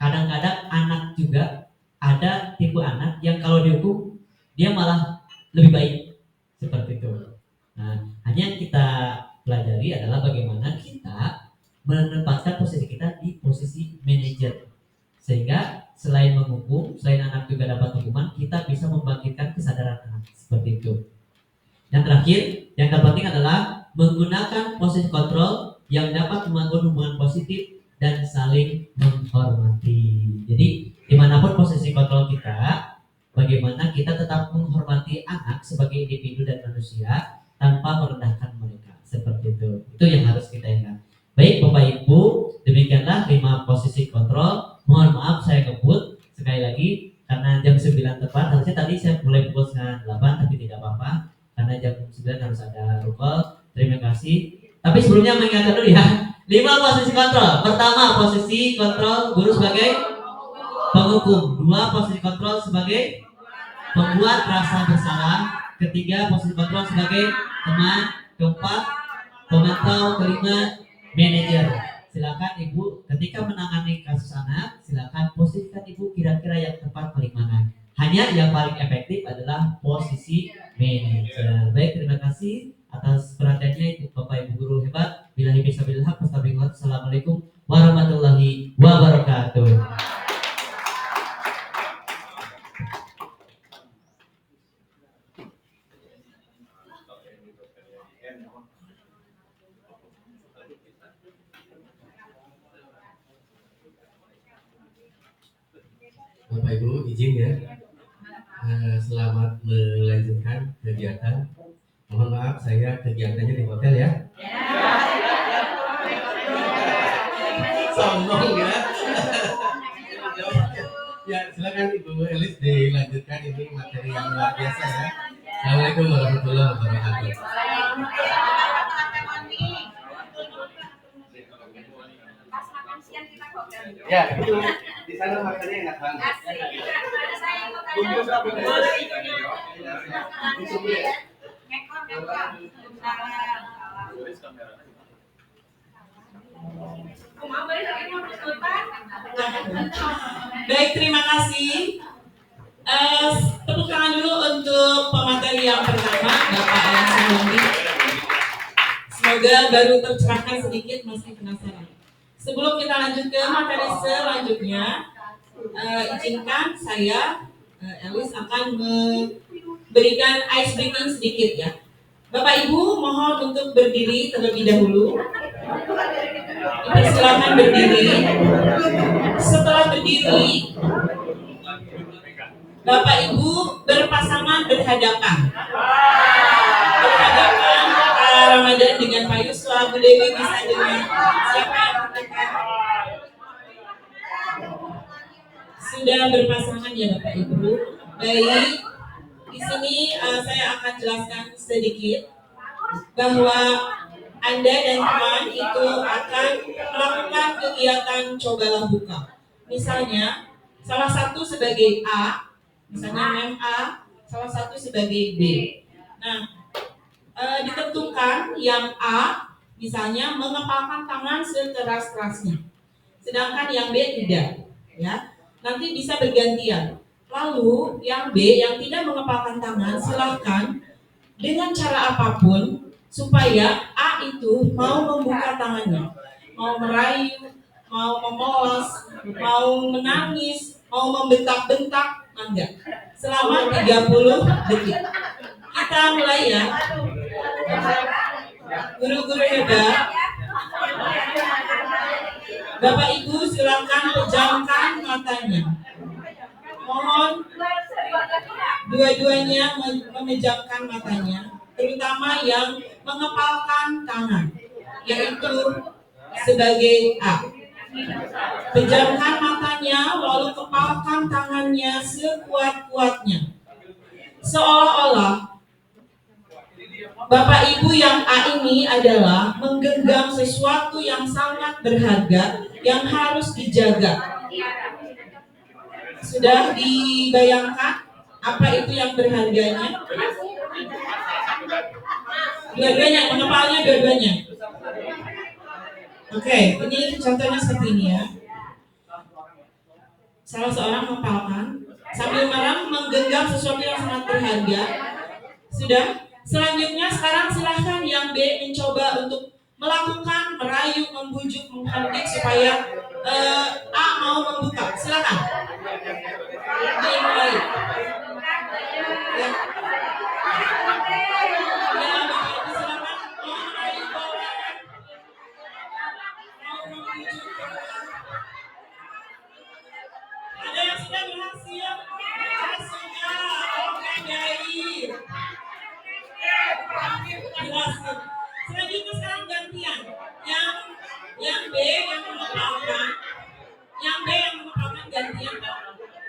Kadang-kadang anak juga ada tipe anak yang kalau dihukum dia malah lebih baik, seperti itu. Nah, hanya yang kita pelajari adalah bagaimana kita menempatkan posisi kita di posisi manajer, sehingga selain menghukum, selain anak juga dapat hukuman, kita bisa membangkitkan kesadaran anak, seperti itu. Yang terakhir, yang terpenting adalah menggunakan posisi kontrol yang dapat membangun hubungan positif dan saling menghormati. Jadi dimanapun posisi kontrol kita, bagaimana kita tetap menghormati anak sebagai individu dan manusia tanpa merendahkan mereka, seperti itu. Itu yang harus kita ingat. Baik Bapak Ibu, demikianlah 5 posisi kontrol. Mohon maaf saya ngebut sekali lagi karena jam 9 tepat. Harusnya tadi saya mulai pukul 9:30, tapi tidak apa-apa karena jam 9 harus ada rukol. Terima kasih. Tapi sebelumnya mengingatkan dulu ya, 5 posisi kontrol. Pertama, posisi kontrol guru sebagai penghukum. 2, posisi kontrol sebagai pembuat rasa bersalah. Ketiga, posisi kontrol sebagai teman. Keempat, pemantau. Kelima, manajer. Silakan Ibu ketika menangani kasus anak, silakan posisikan Ibu kira-kira yang tepat paling mana. Hanya yang paling efektif adalah posisi manajer. Baik, terima kasih atas perhatiannya itu Bapak Ibu guru hebat. Billahi fisabilillah, Assalamualaikum warahmatullahi wabarakatuh. Bapak Ibu izin ya, selamat melanjutkan kegiatan. Mohon maaf saya kegiatannya di hotel ya. Sombong ya. Ya silakan Ibu Elis dilanjutkan, ini materi yang luar biasa ya. Assalamualaikum warahmatullahi wabarakatuh. Ya itu di sana makannya enak banget. Baik, terima kasih. Tepuk tangan dulu untuk pemateri yang pertama, Bapak Ansari. Semoga baru tercerahkan sedikit, masih penasaran. Sebelum kita lanjut ke materi selanjutnya, izinkan saya, Elis akan memberikan ice breaking sedikit ya. Bapak Ibu mohon untuk berdiri terlebih dahulu. Silakan berdiri. Setelah berdiri, Bapak Ibu berpasangan berhadapan. Berhadapan Pak Ramadan dengan Pak Yuswa, Bu Dewi bisa dengan siapa yang terdekat. Sudah berpasangan ya Bapak Ibu. Baik, di sini saya akan jelaskan sedikit bahwa Anda dan teman itu akan melakukan kegiatan cobalah buka. Misalnya, salah satu sebagai A, misalnya mem A, salah satu sebagai B. Nah, ditentukan yang A, misalnya mengepalkan tangan sekeras-kerasnya, sedangkan yang B tidak. Ya, nanti bisa bergantian. Lalu yang B yang tidak mengepalkan tangan, silahkan dengan cara apapun supaya A itu mau membuka tangannya, mau merayu, mau memolos, mau menangis, mau membentak-bentak, enggak. Selama 30 detik. Kita mulai ya. Guru-guru hebat. Bapak Ibu silakan pejamkan matanya. Mohon dua-duanya memejamkan matanya, terutama yang mengepalkan tangan, yaitu sebagai A. Pejamkan matanya, lalu kepalkan tangannya sekuat-kuatnya. Seolah-olah Bapak Ibu yang A ini adalah menggenggam sesuatu yang sangat berharga yang harus dijaga. Sudah dibayangkan apa itu yang berharganya? Dua-duanya, mengepalnya dua-duanya. Oke, ini contohnya seperti ini ya. Salah seorang mengepalkan sambil merem menggenggam sesuatu yang sangat berharga. Sudah? Selanjutnya sekarang silahkan yang B mencoba untuk melakukan, merayu, membujuk, menghardik supaya A mau membuka. Silakan. Dimulai. Ya. Ada yang sudah berhasil? Sudah. Oke, baik. Berhasil. Selanjutnya sekarang gantian. Yang B yang mengepalkan, gantian.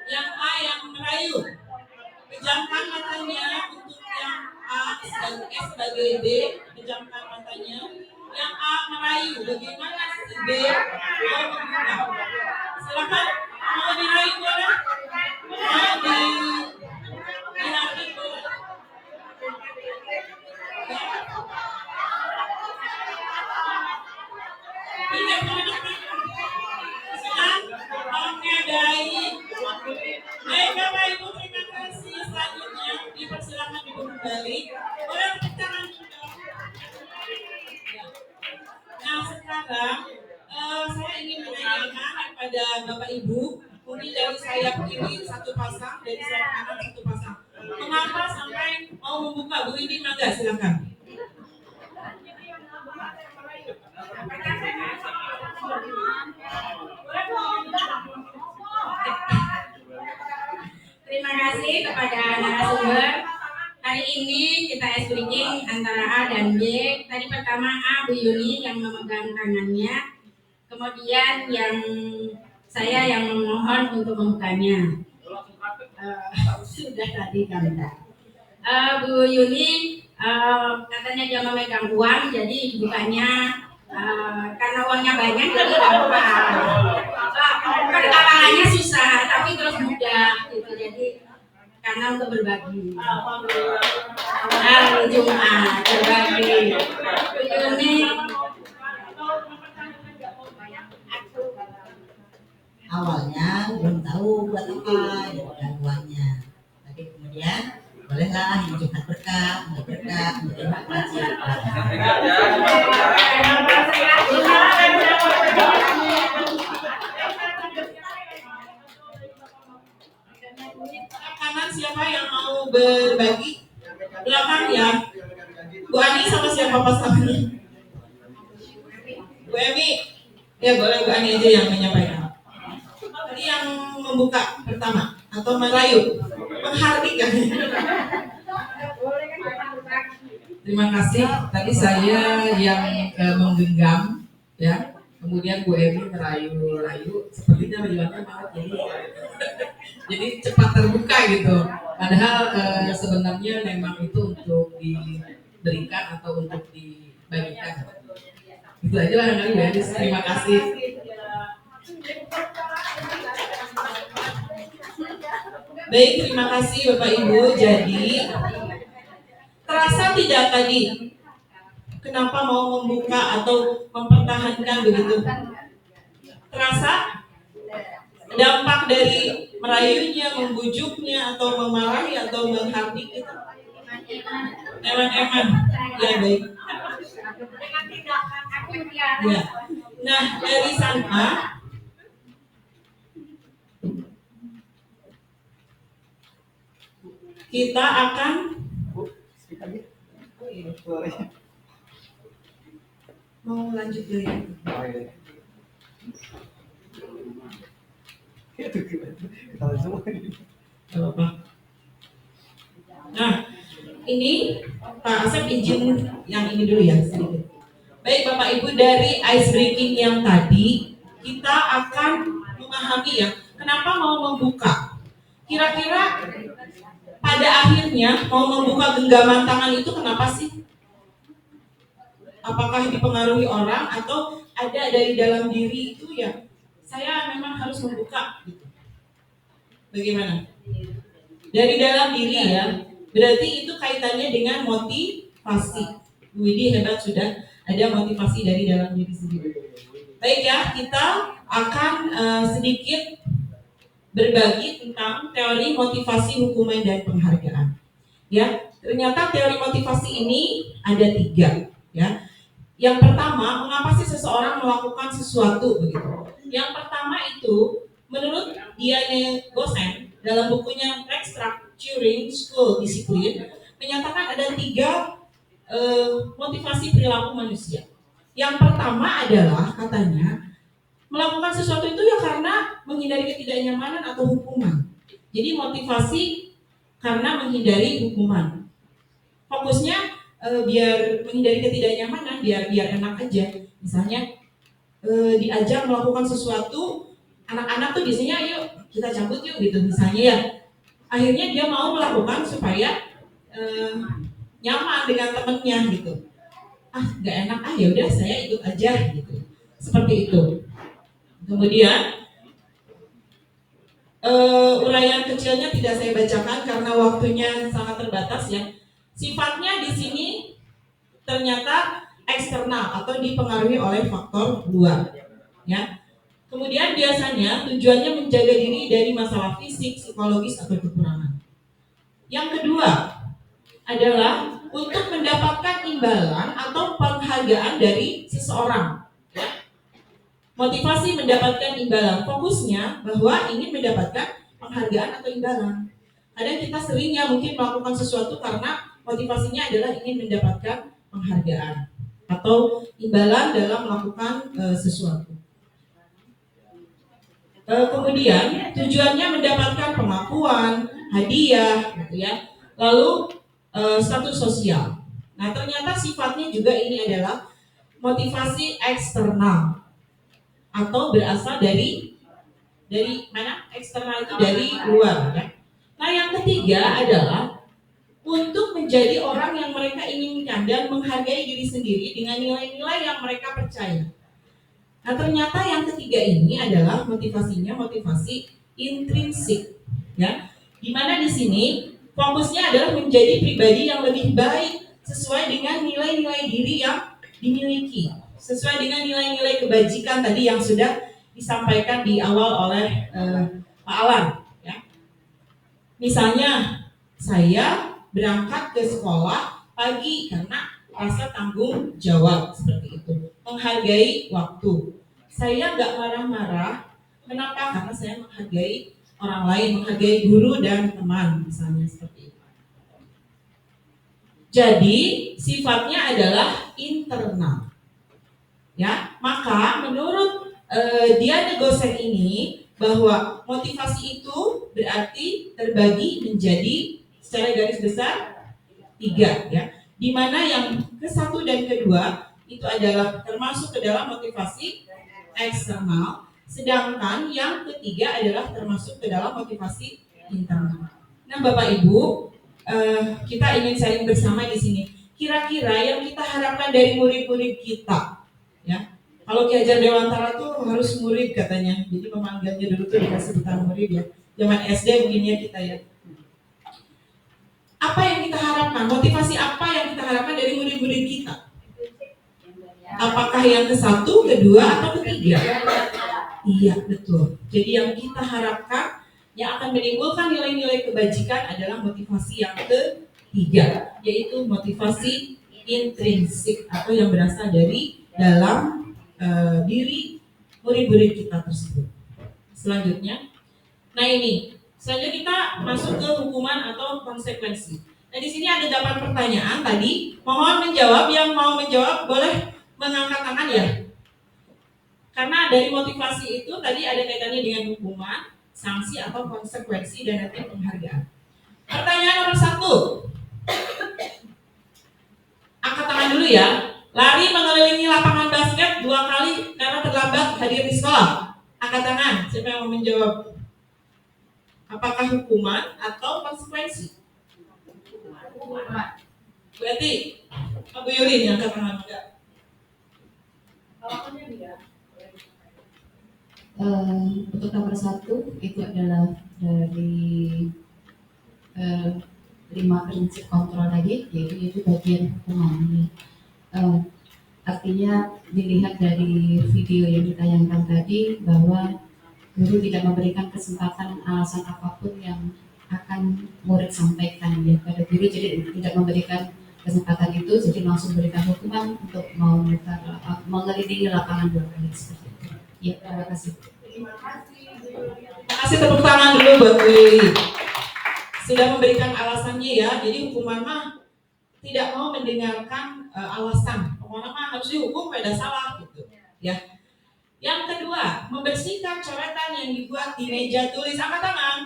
Yang A yang merayu. Pejamkan matanya untuk yang A dan S sebagai B. Pejamkan matanya. Yang A merayu. Bagaimana si B mau membuka? Silakan. Mau dirayu boleh? Mau dihati boleh? Tidak boleh. Oke, baik. Baik Bapak Ibu, terima Boleh tepuk tangan dulu. Nah sekarang saya ingin menanyakan kepada Bapak Ibu, mungkin dari sayap kiri satu pasang, dari sayap kanan satu pasang. Mengapa sampai mau membuka? Bu ini mangga silakan. Terima kasih kepada narasumber. Hari ini kita ice breaking antara A dan B. Tadi pertama A, Bu Yuni yang memegang tangannya. Kemudian saya yang memohon untuk membukanya. Sudah tadi kan. Bu Yuni katanya dia memegang uang, jadi bukanya karena uangnya banyak jadi gampang. Perkawalannya susah, tapi terus mudah gitu. Jadi karena untuk berbagi. Hari Jumat berbagi. Ini awalnya belum tahu buat apa gangguannya, tapi kemudian bolehlah ini Jumat berkah, terima kasih. Kanan siapa yang mau berbagi? Belakang ya. Bu Ani sama siapa pasangannya? Bu Emi? Ya boleh Bu Ani aja yang menyampaikan. Tadi yang membuka pertama atau merayu, menghardikan. Terima kasih. Tadi saya yang menggenggam, ya. Kemudian Bu Emi merayu-rayu. Sepertinya rayuannya banget jadi cepat terbuka gitu. Padahal sebenarnya memang itu untuk diberikan atau untuk dibagikan. Itu aja barangkali Bu Emi. Terima kasih. Baik, terima kasih Bapak Ibu. Jadi terasa tidak tadi kenapa mau membuka atau mempertahankan begitu? Terasa dampak dari merayunya, membujuknya, atau memarahi atau menghardik itu? Eman-eman. Ya baik. Ya. Nah dari sana kita akan mau lanjut dulu ya. Nah, ini Pak Asep izin yang ini dulu ya sedikit. Baik Bapak Ibu, dari ice breaking yang tadi kita akan memahami ya kenapa mau membuka. Kira-kira pada akhirnya mau membuka genggaman tangan itu kenapa sih? Apakah dipengaruhi orang atau ada dari dalam diri itu ya saya memang harus membuka gitu. Bagaimana? Dari dalam diri ya, berarti itu kaitannya dengan motivasi. Widi hebat, sudah ada motivasi dari dalam diri sendiri. Baik ya, kita akan sedikit berbagi tentang teori motivasi, hukuman, dan penghargaan. Ya, ternyata teori motivasi ini ada 3. Ya, yang pertama, mengapa sih seseorang melakukan sesuatu begitu? Yang pertama itu, menurut Diane Gosen dalam bukunya Restructuring School Discipline menyatakan ada 3 motivasi perilaku manusia. Yang pertama adalah katanya melakukan sesuatu itu ya karena menghindari ketidaknyamanan atau hukuman. Jadi motivasi karena menghindari hukuman. Fokusnya biar menghindari ketidaknyamanan, biar enak aja. Misalnya diajak melakukan sesuatu, anak-anak tuh biasanya yuk kita cabut yuk gitu misalnya ya. Akhirnya dia mau melakukan supaya nyaman dengan temennya gitu. Nggak enak, ya udah saya ikut aja gitu. Seperti itu. Kemudian uraian kecilnya tidak saya bacakan karena waktunya sangat terbatas ya. Sifatnya di sini ternyata eksternal atau dipengaruhi oleh faktor luar. Ya. Kemudian biasanya tujuannya menjaga diri dari masalah fisik, psikologis atau kekurangan. Yang kedua adalah untuk mendapatkan imbalan atau penghargaan dari seseorang. Ya. Motivasi mendapatkan imbalan, fokusnya bahwa ingin mendapatkan penghargaan atau imbalan. Kadang kita seringnya mungkin melakukan sesuatu karena motivasinya adalah ingin mendapatkan penghargaan atau imbalan dalam melakukan sesuatu. Kemudian tujuannya mendapatkan pengakuan, hadiah, gitu ya. Lalu status sosial. Nah, ternyata sifatnya juga ini adalah motivasi eksternal atau berasal dari mana? Eksternal itu dari luar, ya. Nah, yang ketiga adalah untuk menjadi orang yang mereka inginkan dan menghargai diri sendiri dengan nilai-nilai yang mereka percaya. Nah, ternyata yang ketiga ini adalah motivasinya motivasi intrinsik, ya. Dimana di sini fokusnya adalah menjadi pribadi yang lebih baik sesuai dengan nilai-nilai diri yang dimiliki, sesuai dengan nilai-nilai kebajikan tadi yang sudah disampaikan di awal oleh Pak Alan, ya. Misalnya saya berangkat ke sekolah pagi karena rasa tanggung jawab seperti itu, menghargai waktu. Saya nggak marah-marah, kenapa? Karena saya menghargai orang lain, menghargai guru dan teman, misalnya seperti itu. Jadi sifatnya adalah internal, ya. Maka menurut Diana Gosen ini bahwa motivasi itu berarti terbagi menjadi secara garis besar 3, ya. Di mana yang ke-1 dan ke-2 itu adalah termasuk ke dalam motivasi eksternal, sedangkan yang ketiga adalah termasuk ke dalam motivasi internal. Nah, Bapak Ibu, kita ingin sharing bersama di sini. Kira-kira yang kita harapkan dari murid-murid kita, ya. Kalau Ki Hajar Dewantara tuh harus murid katanya, jadi memanggilnya dulu tuh dikasih sebutan murid, ya. Zaman SD mungkin ya kita, ya. Apa yang kita harapkan? Motivasi apa yang kita harapkan dari murid-murid kita? Apakah yang ke-1, ke-2, atau ke-3? Iya, betul. Jadi yang kita harapkan yang akan menimbulkan nilai-nilai kebajikan adalah motivasi yang ke-3, yaitu motivasi intrinsik atau yang berasal dari dalam diri murid-murid kita tersebut. Selanjutnya, nah ini selanjutnya kita masuk ke hukuman atau konsekuensi. Nah, di sini ada 8 pertanyaan tadi. Mohon menjawab, yang mau menjawab boleh mengangkat tangan, ya. Karena dari motivasi itu tadi ada kaitannya dengan hukuman, sanksi atau konsekuensi, dan nanti penghargaan. Pertanyaan nomor 1. Angkat tangan dulu, ya. Lari mengelilingi lapangan basket 2 kali karena terlambat hadir di sekolah. Angkat tangan. Siapa yang mau menjawab? Apakah hukuman atau konsekuensi? Berarti Bu Yulin yang angkat tangan, enggak? Untuk nomor 1 itu adalah dari 5 prinsip kontrol tadi, yaitu bagian hukuman ini. Artinya dilihat dari video yang ditayangkan tadi bahwa guru tidak memberikan kesempatan alasan apapun yang akan murid sampaikan, ya, pada guru, jadi tidak memberikan kesempatan itu, jadi langsung berikan hukuman untuk mengelilingi lapangan 2 kali seperti itu. Ya, terima kasih. Terima kasih, tepuk tangan dulu buat Bu Yuli. Sudah memberikan alasannya, ya. Jadi hukuman mah tidak mau mendengarkan alasan. Pokoknya mah harus dihukum pada salah gitu, ya. Yang kedua, membersihkan coretan yang dibuat di meja tulis. Angkat tangan.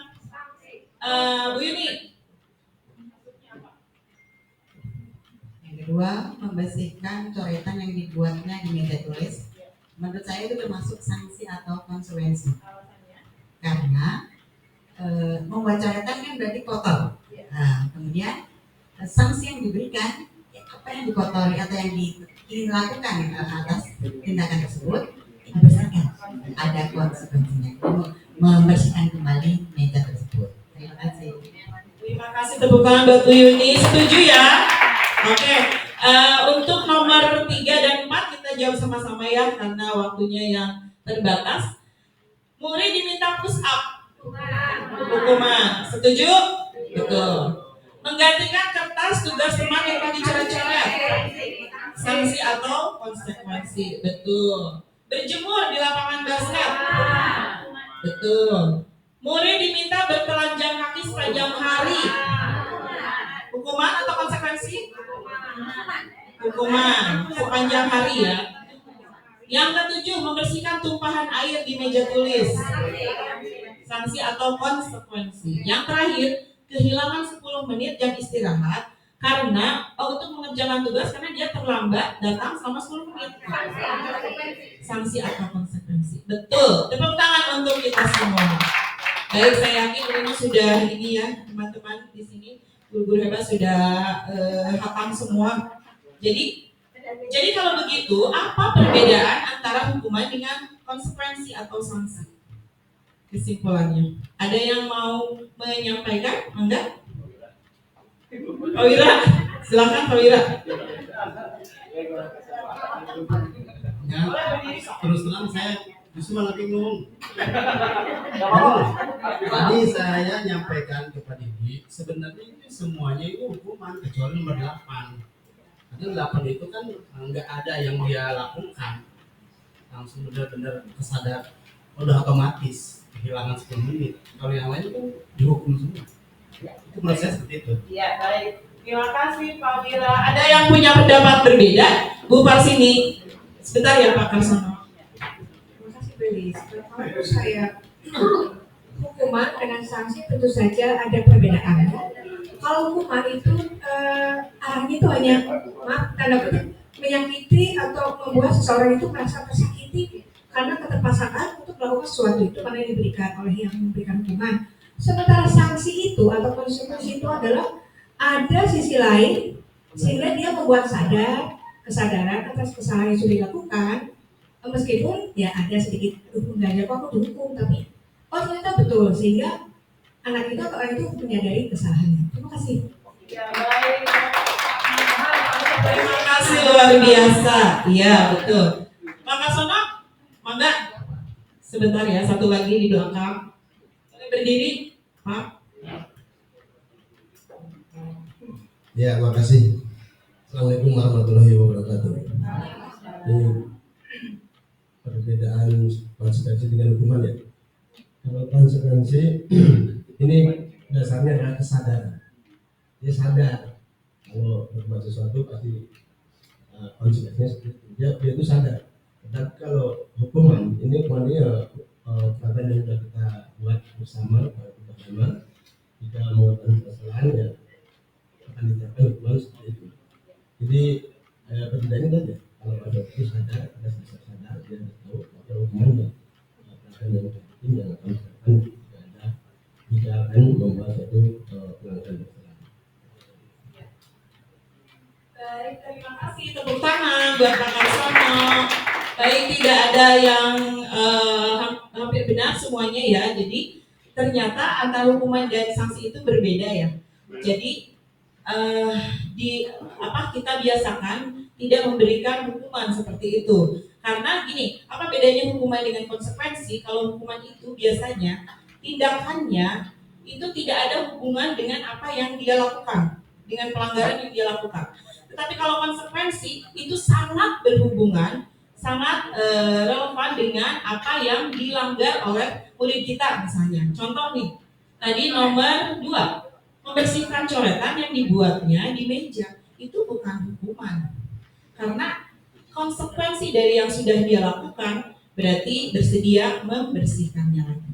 Bu Yuni. Yang kedua, membersihkan coretan yang dibuatnya di meja tulis. Menurut saya itu termasuk sanksi atau konsekuensi. Karena membuat coretan kan berarti kotor. Nah, kemudian sanksi yang diberikan, ya, apa yang dikotori atau yang dilakukan atas tindakan tersebut dibersihkan. Ada konsekuensinya. Membersihkan kembali meja tersebut. Terima kasih. Terima kasih, tepuk tangan buat Bu Yuni. Setuju, ya? Oke. Untuk nomor 3 dan 4 kita jawab sama-sama, ya, karena waktunya yang terbatas. Murid diminta push up. Hukuman. Setuju? Betul. Menggantikan kertas tugas teman yang tadi coret-coret. Sanksi atau konsekuensi. Betul. Berjemur di lapangan basket. Betul. Murid diminta bertelanjang kaki sepanjang hari. Hukuman atau konsekuensi? Hukuman sepanjang hari ya. Yang ketujuh, membersihkan tumpahan air di meja tulis. Sanksi atau konsekuensi. Yang terakhir, kehilangan 10 menit jam istirahat karena untuk mengerjakan tugas karena dia terlambat datang selama 10 menit. Sanksi atau konsekuensi. Betul. Tepuk tangan untuk kita semua. Baik, saya yakin ini sudah ini ya teman-teman di sini guru-guru hebat sudah hafal semua. Jadi kalau begitu, apa perbedaan antara hukuman dengan konsekuensi atau sanksi? Kesimpulannya, ada yang mau menyampaikan? Enggak? Pak Wira, silakan Pak Wira. Ya, terus terang saya justru malah bingung. Tadi saya nyampaikan kepada Ibu, sebenarnya ini semuanya itu hukuman kecuali nomor 8. Karena 8 itu kan nggak ada yang dia lakukan, langsung benar-benar kesadar, udah otomatis kehilangan 10 menit. Kalau yang lain itu dihukum semua. Itu menurut saya seperti itu. Ya baik, terima kasih Pak Wira. Ada yang punya pendapat berbeda? Bu Parsini, sebentar ya Pak Karsono. Terima kasih Belis. Kalau saya hukuman dengan sanksi tentu saja ada perbedaan. Kalau hukuman itu arahnya itu hanya tanda kutip menyakiti atau membuat seseorang itu merasa tersakiti karena keterpaksaan untuk melakukan sesuatu itu karena diberikan oleh yang memberikan hukuman. Sementara sanksi itu atau konsekuensi itu adalah ada sisi lain sehingga dia membuat kesadaran atas kesalahan yang sudah dilakukan, meskipun ya ada sedikit enggaknya kok aku dihukum, tapi oh ternyata betul sehingga anak itu atau orang itu menyadari kesalahannya. Terima kasih. Ya baik. Terima kasih luar biasa. Iya betul. Pak Karsono, mangga sebentar ya, satu lagi di belakang. Boleh berdiri, Pak. Ya, makasih. Assalamualaikum warahmatullahi wabarakatuh. Ini perbedaan konsekuensi dengan hukuman ya. Kalau konsekuensi ini dasarnya adalah kesadaran. Dia sadar kalau berbuat sesuatu pasti konsekuensinya dia itu sadar. Dan kalau hukuman ini hukumannya peraturan yang sudah kita buat bersama jika melakukan kesalahan ya akan diterapkan hukuman seperti itu. Jadi perbedaannya saja. Kalau ada itu sadar, ada sadar dia tahu ada hukumannya. Peraturan yang sudah penting yang akan diterapkan jika akan membuat suatu pelanggaran kesalahan. Baik, terima kasih. Tepuk tangan buat Pak Karsono. Baik, tidak ada yang hampir benar semuanya ya. Jadi ternyata antara hukuman dan sanksi itu berbeda ya. Jadi kita biasakan tidak memberikan hukuman seperti itu. Karena gini, apa bedanya hukuman dengan konsekuensi? Kalau hukuman itu biasanya tindakannya itu tidak ada hubungan dengan apa yang dia lakukan, dengan pelanggaran yang dia lakukan. Tetapi kalau konsekuensi itu sangat berhubungan, sangat relevan dengan apa yang dilanggar oleh murid kita misalnya. Contoh nih, tadi nomor 2, membersihkan coretan yang dibuatnya di meja. Itu bukan hukuman. Karena konsekuensi dari yang sudah dia lakukan berarti bersedia membersihkannya lagi.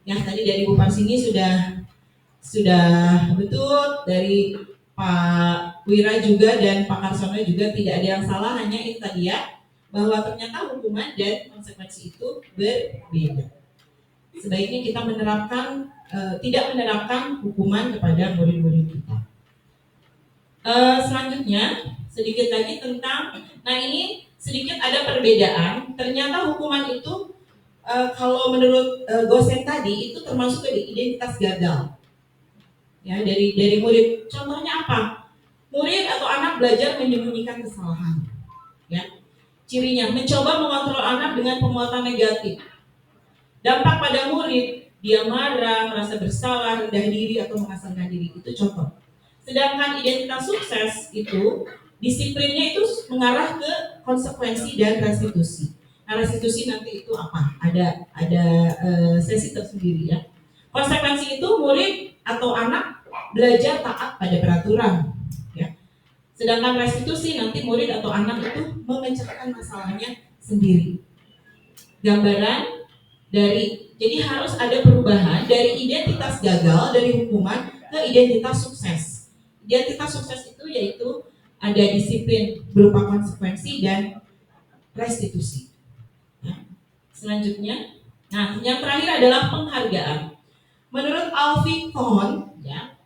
Yang tadi dari Bu Parsini sudah betul, dari Pak Wira juga dan Pak Karsono juga tidak ada yang salah, hanya itu tadi ya, bahwa ternyata hukuman dan konsekuensi itu berbeda. Sebaiknya kita tidak menerapkan hukuman kepada murid-murid kita. Selanjutnya sedikit lagi tentang, ini sedikit ada perbedaan. Ternyata hukuman itu kalau menurut Gosen tadi itu termasuk dari identitas gagal. Ya, dari murid. Contohnya apa? Murid atau anak belajar menyembunyikan kesalahan. Ya. Cirinya mencoba mengontrol anak dengan penguatan negatif. Dampak pada murid, dia marah, merasa bersalah, rendah diri atau mengasingkan diri. Itu contoh. Sedangkan identitas sukses itu disiplinnya itu mengarah ke konsekuensi dan restitusi. Nah, restitusi nanti itu apa? Ada sesi tersendiri ya. Konsekuensi itu murid atau anak belajar taat pada peraturan. Ya. Sedangkan restitusi nanti murid atau anak itu memecahkan masalahnya sendiri. Gambaran dari, jadi harus ada perubahan dari identitas gagal dari hukuman ke identitas sukses. Identitas sukses itu yaitu ada disiplin berupa konsekuensi dan restitusi. Nah, selanjutnya, nah yang terakhir adalah penghargaan. Menurut Alfie Kohn, ya,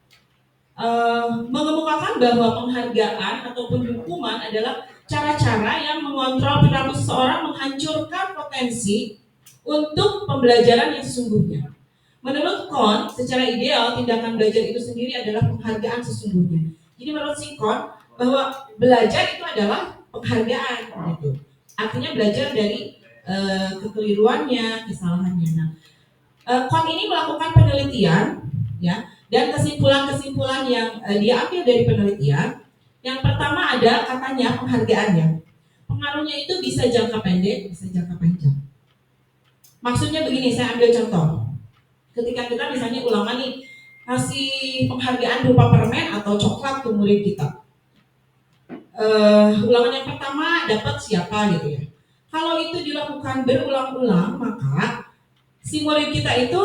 mengemukakan bahwa penghargaan ataupun hukuman adalah cara-cara yang mengontrol perilaku seseorang menghancurkan potensi untuk pembelajaran yang sesungguhnya. Menurut Kohn, secara ideal tindakan belajar itu sendiri adalah penghargaan sesungguhnya. Jadi menurut si Kohn bahwa belajar itu adalah penghargaan, gitu. Artinya belajar dari kekeliruannya, kesalahannya. Nah, Kohn ini melakukan penelitian, ya, dan kesimpulan-kesimpulan yang dia ambil dari penelitian. Yang pertama ada katanya penghargaannya. Pengaruhnya itu bisa jangka pendek, bisa jangka panjang. Maksudnya begini, saya ambil contoh. Ketika kita misalnya ulangan nih, kasih penghargaan berupa permen atau coklat ke murid kita. Ulangan yang pertama dapat siapa gitu ya. Kalau itu dilakukan berulang-ulang, maka si murid kita itu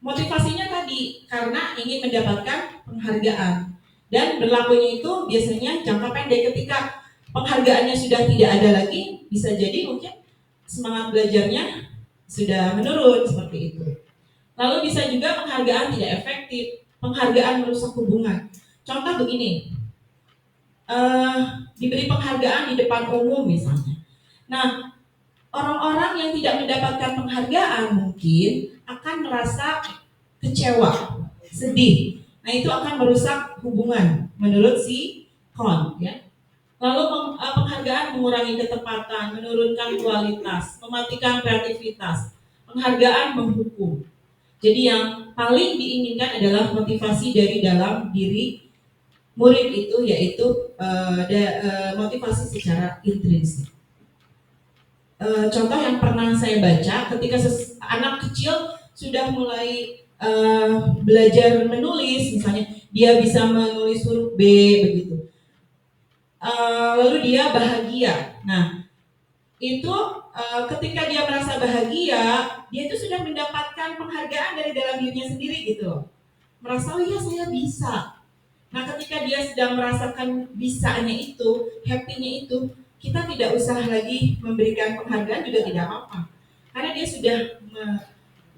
motivasinya tadi karena ingin mendapatkan penghargaan. Dan berlakunya itu biasanya jangka pendek. Ketika penghargaannya sudah tidak ada lagi, bisa jadi mungkin semangat belajarnya sudah menurun seperti itu. Lalu bisa juga penghargaan tidak efektif, penghargaan merusak hubungan. Contoh begini, diberi penghargaan di depan umum misalnya. Nah, orang-orang yang tidak mendapatkan penghargaan mungkin akan merasa kecewa, sedih. Nah, itu akan merusak hubungan menurut si Kohn, ya. Lalu penghargaan mengurangi ketepatan, menurunkan kualitas, mematikan kreativitas. Penghargaan menghukum. Jadi yang paling diinginkan adalah motivasi dari dalam diri murid itu, yaitu motivasi secara intrinsik. Contoh yang pernah saya baca, ketika anak kecil sudah mulai belajar menulis, misalnya dia bisa menulis huruf B begitu. Lalu dia bahagia. Nah, itu ketika dia merasa bahagia, dia itu sudah mendapatkan penghargaan dari dalam dirinya sendiri gitu. Merasa, oh iya saya bisa. Nah, ketika dia sedang merasakan bisanya itu, happy-nya itu, kita tidak usah lagi memberikan penghargaan juga tidak apa-apa. Karena dia sudah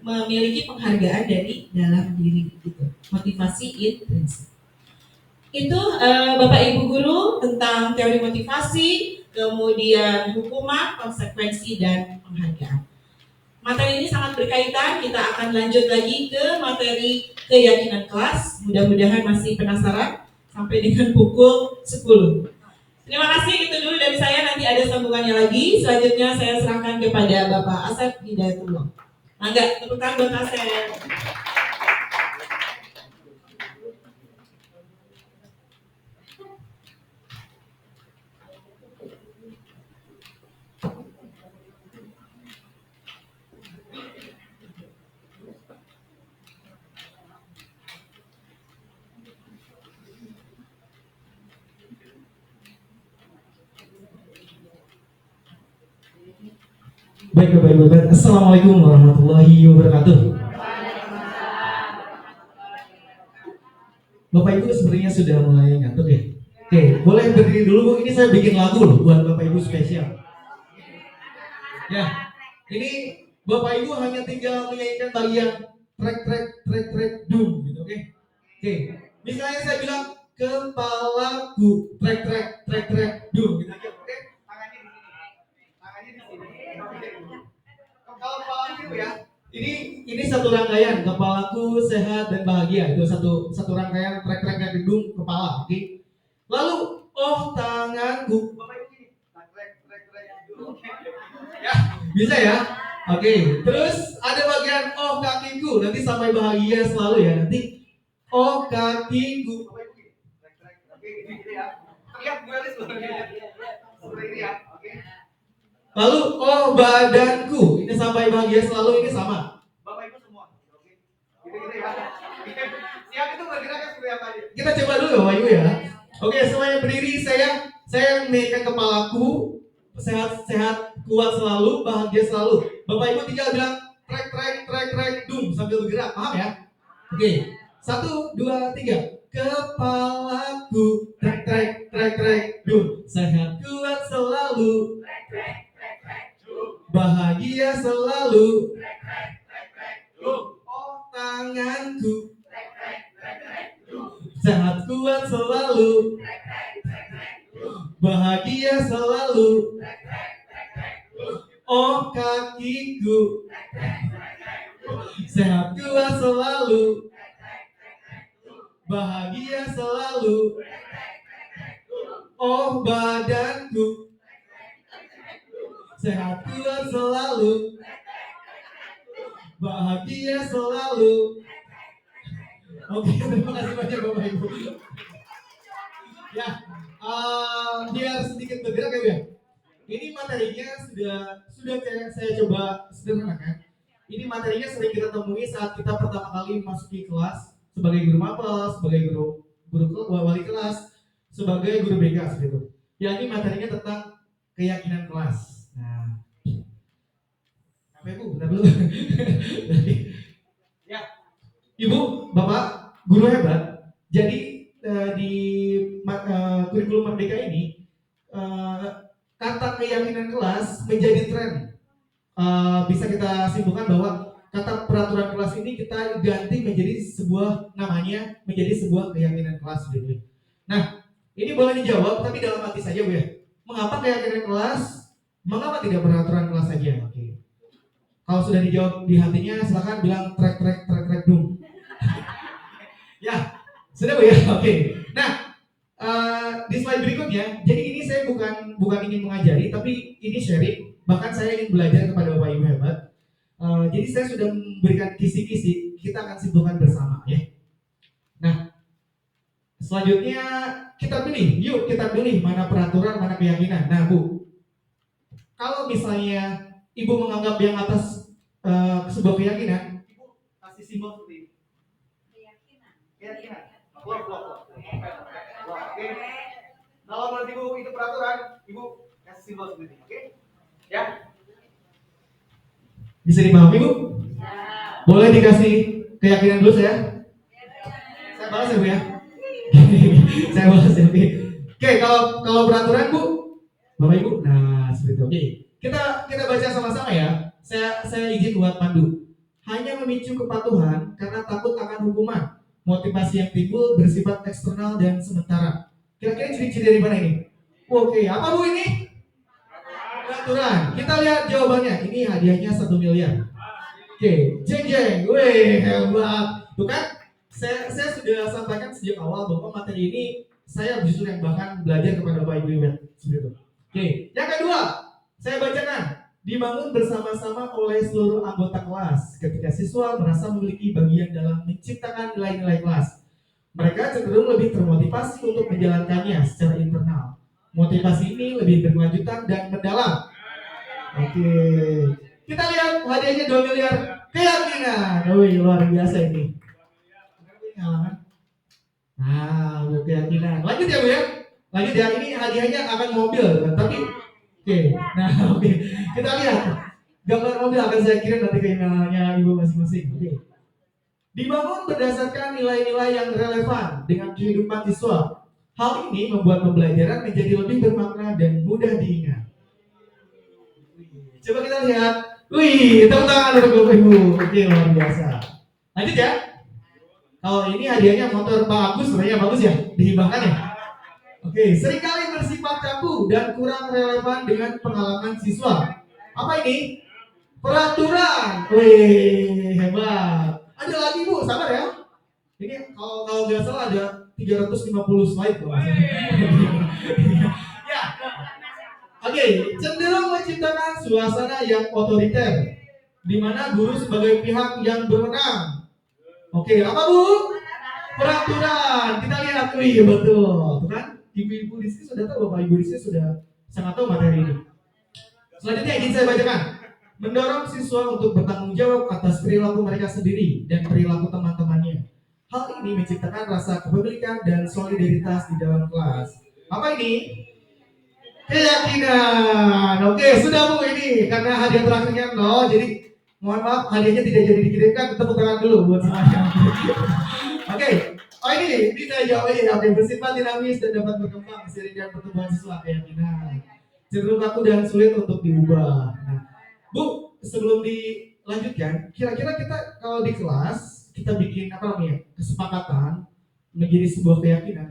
memiliki penghargaan dari dalam diri gitu. Motivasi intrinsik. Itu Bapak Ibu Guru tentang teori motivasi, kemudian hukuman, konsekuensi, dan penghargaan. Materi ini sangat berkaitan, kita akan lanjut lagi ke materi keyakinan kelas. Mudah-mudahan masih penasaran sampai dengan pukul 10. Terima kasih, itu dulu dari saya, nanti ada sambungannya lagi. Selanjutnya saya serahkan kepada Bapak Asep Hidayatullah. Mangga, tepuk tangan buat Asep. Baik Bapak Ibu, Assalamualaikum warahmatullahi wabarakatuh. Bapak Ibu sebenarnya sudah mulai ngantuk ya? Oke, boleh berdiri dulu Bu, ini saya bikin lagu loh buat Bapak Ibu spesial. Ya, ini Bapak Ibu hanya tinggal menyanyikan bagian trek dum gitu, oke? Oke, misalnya saya bilang kepalaku trek dum gitu aja, oke? Tangannya di sini, kepalaku ya. Ini satu rangkaian, kepalaku sehat dan bahagia, itu satu rangkaian trek dum kepala, oke? Lalu oh tanganku, Bapak Ibu gini, trek dum, ya bisa ya? Oke, terus ada bagian oh kakiku, nanti sampai bahagia selalu ya, nanti O kakiku. Oke, gitu ya. Terlihat gue list seperti ini ya. Oke. Lalu O badanku. Ini sampai bahagia selalu ini sama. Bapak Ibu semua. Oke. Gitu ya. Siap itu bergeraknya seperti apa aja? Kita coba dulu Bapak Ibu ya. Oke, semuanya berdiri. Saya naikkan kepalaku, sehat, kuat selalu, bahagia selalu. Bapak Ibu tinggal bilang trek, dung sambil bergerak, paham ya? Oke, 1, 2, 3. Kepalaku, trek, dung, sehat, kuat selalu, bahagia selalu. Oh tanganku, sehat, kuat selalu, bahagia selalu. Oh kakiku, sehat kuat selalu, bahagia selalu. Oh badanku, sehat kuat selalu, bahagia selalu. Oke, terima kasih banyak Bapak Ibu. Ya, biar sedikit bergerak ya Bu ya. Ini materinya sudah saya coba sederhanakan. Ini materinya sering kita temui saat kita pertama kali masuki kelas sebagai guru mapel, sebagai guru wali kelas, sebagai guru BK seperti itu. Ya ini materinya tentang keyakinan kelas. Nah, sampai Bu, bentar dulu. Ya, Ibu, Bapak, guru hebat. Jadi di kurikulum Merdeka ini kata keyakinan kelas menjadi tren. Bisa kita simpulkan bahwa kata peraturan kelas ini kita ganti menjadi menjadi sebuah keyakinan kelas gitu. Nah, ini boleh dijawab tapi dalam hati saja Bu ya. Mengapa keyakinan kelas? Mengapa tidak peraturan kelas saja? Oke. Kalau sudah dijawab di hatinya silakan bilang trek dung. Ya, sudah Bu ya. Oke. Nah, di slide berikutnya, jadi ini saya bukan ingin mengajari, tapi ini sharing. Bahkan saya ingin belajar kepada Bapak Ibu hebat. Jadi saya sudah memberikan kisi-kisi, kita akan simpulkan bersama ya. Nah, selanjutnya kita pilih mana peraturan, mana keyakinan. Nah Bu, kalau misalnya Ibu menganggap yang atas sebuah keyakinan, Ibu kasih simbol seperti ini. Keyakinan. Blok. Oke. Kalau menurut Ibu itu peraturan, Ibu kasih simbol seperti ini, oke? Ya. Bisa dipahami Bu? Ya. Boleh dikasih keyakinan dulu saya? Saya balas ya Bu ya. Saya balas ya. Oke, kalau peraturan Bu, Bapak Ibu, nah seperti itu. Oke. Kita baca sama-sama ya. Saya izin buat pandu. Hanya memicu kepatuhan karena takut akan hukuman. Motivasi yang timbul bersifat eksternal dan sementara. Kira-kira ciri-ciri dari mana ini? Oke, apa Bu ini? Peraturan. Kita lihat jawabannya. Ini hadiahnya 1 miliar. Oke, jeng. Wih, hebat. Tuh kan? Saya sudah sampaikan sejak awal bahwa materi ini saya justru yang bahkan belajar kepada Bapak Ibu seperti itu. Oke, yang kedua, saya bacakan. Dibangun bersama-sama oleh seluruh anggota kelas ketika siswa merasa memiliki bagian dalam menciptakan nilai-nilai kelas. Mereka cenderung lebih termotivasi untuk menjalankannya secara internal. Motivasi ini lebih berkelanjutan dan mendalam. Oke, kita lihat hadiahnya 2 miliar keyakinan. Wih, luar biasa ini. Nah, keyakinan. Lanjut ya Bu ya. Lanjut ya, ini hadiahnya akan mobil, tapi oke. Nah, oke. Kita lihat gambar mobil akan saya kirim nanti ke emailnya Ibu masing-masing. Oke. Dibangun berdasarkan nilai-nilai yang relevan dengan kehidupan siswa. Hal ini membuat pembelajaran menjadi lebih bermakna dan mudah diingat. Coba kita lihat. Wih, tepuk tangan untuk Bapak Ibu. Oke, luar biasa. Lanjut ya. Kalau ini hadiahnya motor bagus, sebenarnya bagus ya, dihibahkan ya. Oke, seringkali bersifat kaku dan kurang relevan dengan pengalaman siswa. Apa ini? Peraturan. Wih, hebat. Ada lagi Bu, sabar ya. Ini kalau nggak salah ada 350 slide loh. Ya. Oke, cenderung menciptakan suasana yang otoriter, di mana guru sebagai pihak yang berwenang. Oke, apa Bu? peraturan. Kita lihat, wih betul, tuh kan? Ibu-ibu di sini sudah tahu, bapak ibu di sini sudah sangat tahu materi ini. Selanjutnya ingin saya bacakan. Mendorong siswa untuk bertanggung jawab atas perilaku mereka sendiri dan perilaku teman-temannya. Hal ini menciptakan rasa kepemilikan dan solidaritas di dalam kelas. Apa ini? Keyakinan. Oke, sudah Bu ini karena hadiah terakhirnya no, jadi mohon maaf hadiahnya tidak jadi dikirimkan, tepuk tangan dulu buat semuanya. Oke. Oh ini bisa jawab ini. Oke, bersifat dinamis dan dapat berkembang seiring dengan pertumbuhan siswa. Keyakinan cenderung kaku dan sulit untuk diubah. Nah, Bu, sebelum dilanjutkan, kira-kira kita kalau di kelas kita bikin apa namanya kesepakatan menjadi sebuah keyakinan.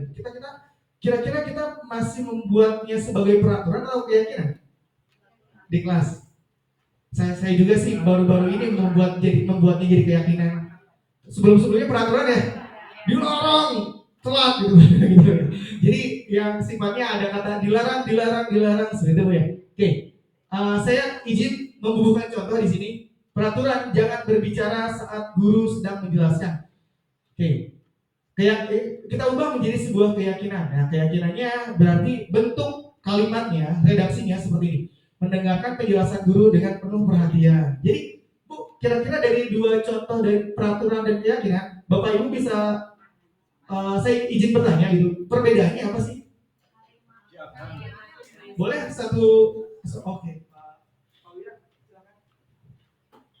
Kira-kira kita masih membuatnya sebagai peraturan atau keyakinan di kelas? Saya juga sih baru-baru ini membuatnya jadi keyakinan. Sebelumnya peraturan ya, dilarang telat gitu. Jadi yang sifatnya ada kata dilarang seperti itu ya. Oke, saya izin membubuhkan contoh di sini. Peraturan jangan berbicara saat guru sedang menjelaskan. Oke, kita ubah menjadi sebuah keyakinan. Nah, keyakinannya berarti bentuk kalimatnya, redaksinya seperti ini. Mendengarkan penjelasan guru dengan penuh perhatian. Jadi, Bu, kira-kira dari dua contoh dari peraturan dan keyakinan, Bapak Ibu bisa saya izin bertanya gitu, perbedaannya apa sih? Boleh satu, oke.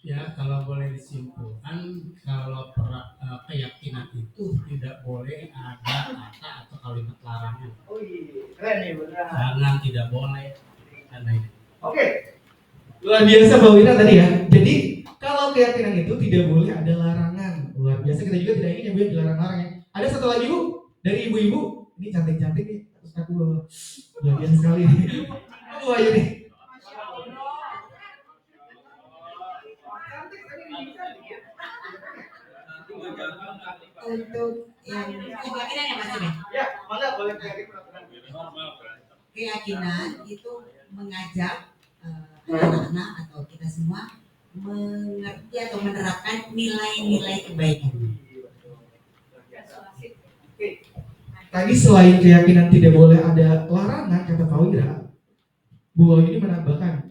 Ya, kalau boleh disimpulkan, kalau keyakinan itu tidak boleh ada kata atau kalimat larangan. Oh iya, keren nih beneran. Jangan, tidak boleh. Karena itu. Oke. Luar biasa Pak Wira tadi ya. Jadi kalau keyakinan itu tidak boleh ada larangan. Luar biasa, kita juga tidak ingin yang dilarang-larang ya. Ada satu lagi Bu, dari ibu-ibu. Ini cantik-cantik nih. Terus aku luar biasa sekali nih. Aku aja nih. Untuk yang keyakinan ya Mas ya? Ya, mana boleh peraturan. Keyakinan itu mengajak anak-anak atau kita semua mengerti atau menerapkan nilai-nilai kebaikan. Tadi selain keyakinan tidak boleh ada larangan, kata Pak Wira, Bu ini menambahkan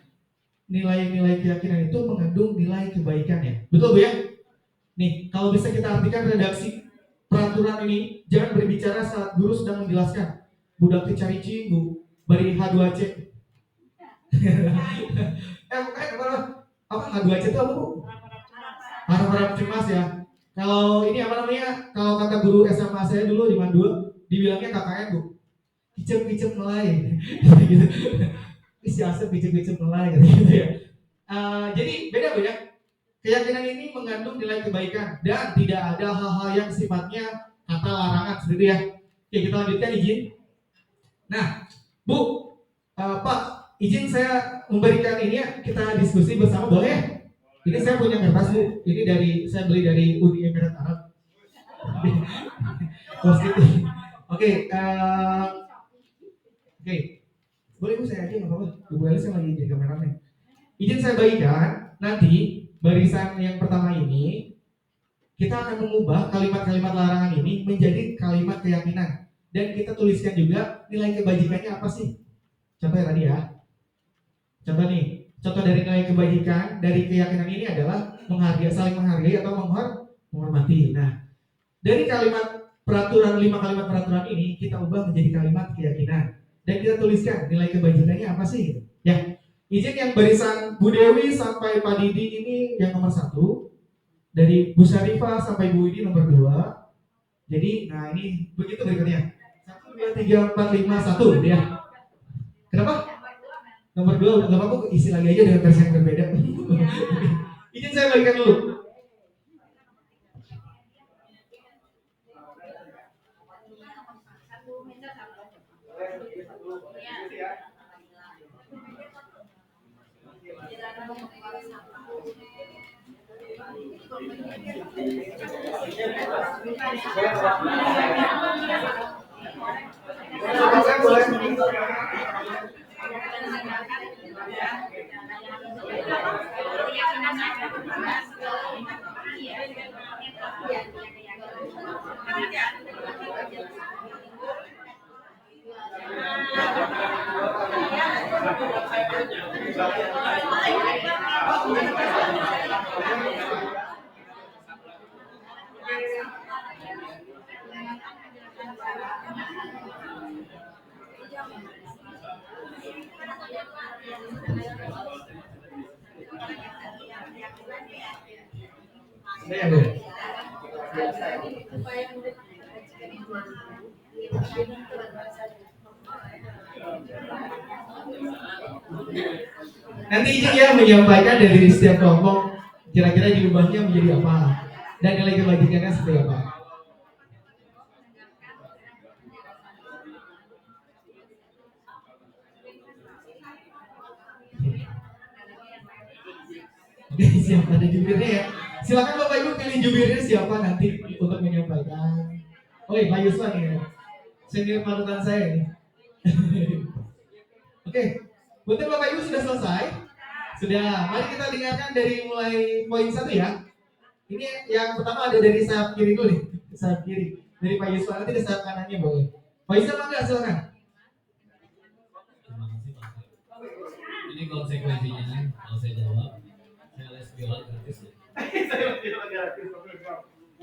nilai-nilai keyakinan itu mengandung nilai kebaikan ya. Betul Bu ya? Nih, kalau bisa kita artikan redaksi peraturan ini, jangan berbicara saat guru sedang menjelaskan. Budak cari cinggu, bari H2C. Apa H2C itu apa Bu? Harap-harap cemas ya. Kalau ini apa namanya? Kalau kata guru SMA saya dulu di Mandua, dibilangnya KKN Bu. Kicep-kicep melay. Gitu. Si Asep kicep-kicep melay gitu ya. Jadi beda Bu ya. Keyakinan ini mengandung nilai kebaikan dan tidak ada hal-hal yang sifatnya kata larangan seperti itu ya. Oke, kita lanjutkan izin. Nah, Bu, Pak, izin saya memberikan ini ya, kita diskusi bersama boleh ya? Ini saya punya kertas Bu, ini saya beli dari Uni Emirat Arab. Positif. Oke, boleh Bu saya aja nggak apa-apa. Bu Elis yang lagi jadi kameramen. Izin saya bagikan nanti. Barisan yang pertama ini kita akan mengubah kalimat-kalimat larangan ini menjadi kalimat keyakinan dan kita tuliskan juga nilai kebajikannya apa sih. Contohnya tadi ya. Contoh dari nilai kebajikan dari keyakinan ini adalah saling menghargai atau menghormati. Nah, dari kalimat peraturan 5 kalimat peraturan ini kita ubah menjadi kalimat keyakinan dan kita tuliskan nilai kebajikannya apa sih. Ya. Izin yang barisan Bu Dewi sampai Pak Didi ini yang nomor 1, dari Bu Syarifah sampai Bu Widi nomor 2. Jadi, nah ini begitu berikutnya. 1, 2, 3, 4, 5, 1 ya. Kenapa? Nomor 2 udah gak apa-apa, isi lagi aja dengan versi yang berbeda. Izin saya bagikan dulu. Nanti izin ya menyampaikan dari setiap kelompok kira-kira diubahnya menjadi apa dan nilai kebajikannya seperti apa. Oke, siap, ada jubirnya ya. Silakan Bapak Ibu pilih jubirnya siapa nanti untuk menyampaikan. Oh iya, Pak Yusman ya. Senior panutan saya nih. Oke, untuk Bapak Ibu sudah selesai? Sudah, mari kita dengarkan dari mulai poin 1 ya. Ini yang pertama ada dari sayap kiri dulu nih. Sayap kiri, dari Pak Yusman, nanti di sayap kanannya boleh. Pak Yusman enggak, silakan. Ini konsekuensinya kalau saya jawab, saya les biola gratis ya.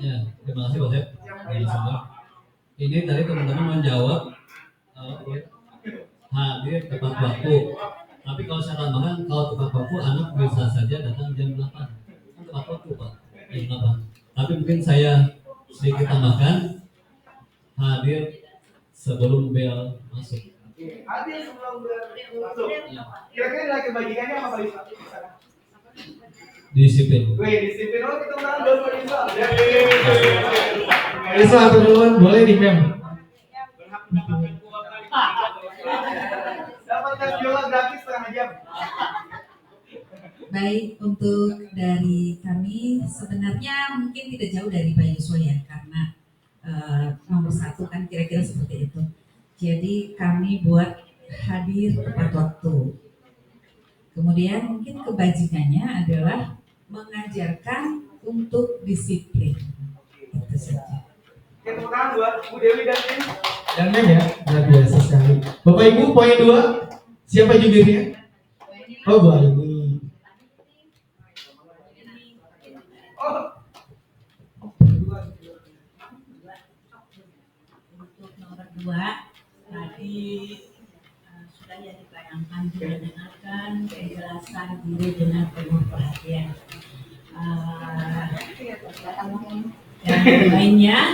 Ya, terima kasih Pak Sep. Ini tadi teman-teman menjawab hadir tepat waktu. Tapi kalau saya tambahkan, kalau tepat waktu anak bisa saja datang jam 8. Kan tepat waktu Pak, jam 8. Tapi mungkin saya sedikit tambahkan, hadir sebelum bel masuk. Hadir sebelum bel masuk. Kira-kira nilai kebajikannya apa Pak Yusuf? Disiplin. Wih, disiplin. Oh, kita menang buat Pak Yusuf. Pak Yusman, teman-teman boleh di mem. Dapat tes biola gratis setengah jam. Baik, untuk dari kami sebenarnya mungkin tidak jauh dari Pak Yuswa ya, karena nomor 1 kan kira-kira seperti itu. Jadi kami buat hadir tepat waktu. Kemudian mungkin kebajikannya adalah mengajarkan untuk disiplin. Itu saja. Oke, tepuk tangan buat Bu Dewi dan Tim. Dan mem ya, luar biasa sekali. Bapak Ibu, poin 2, siapa jubirnya? Oh, Bu Aini. Untuk nomor 2, tadi sudah ya ditayangkan juga dengarkan penjelasan guru dengan penuh perhatian. Yang lainnya,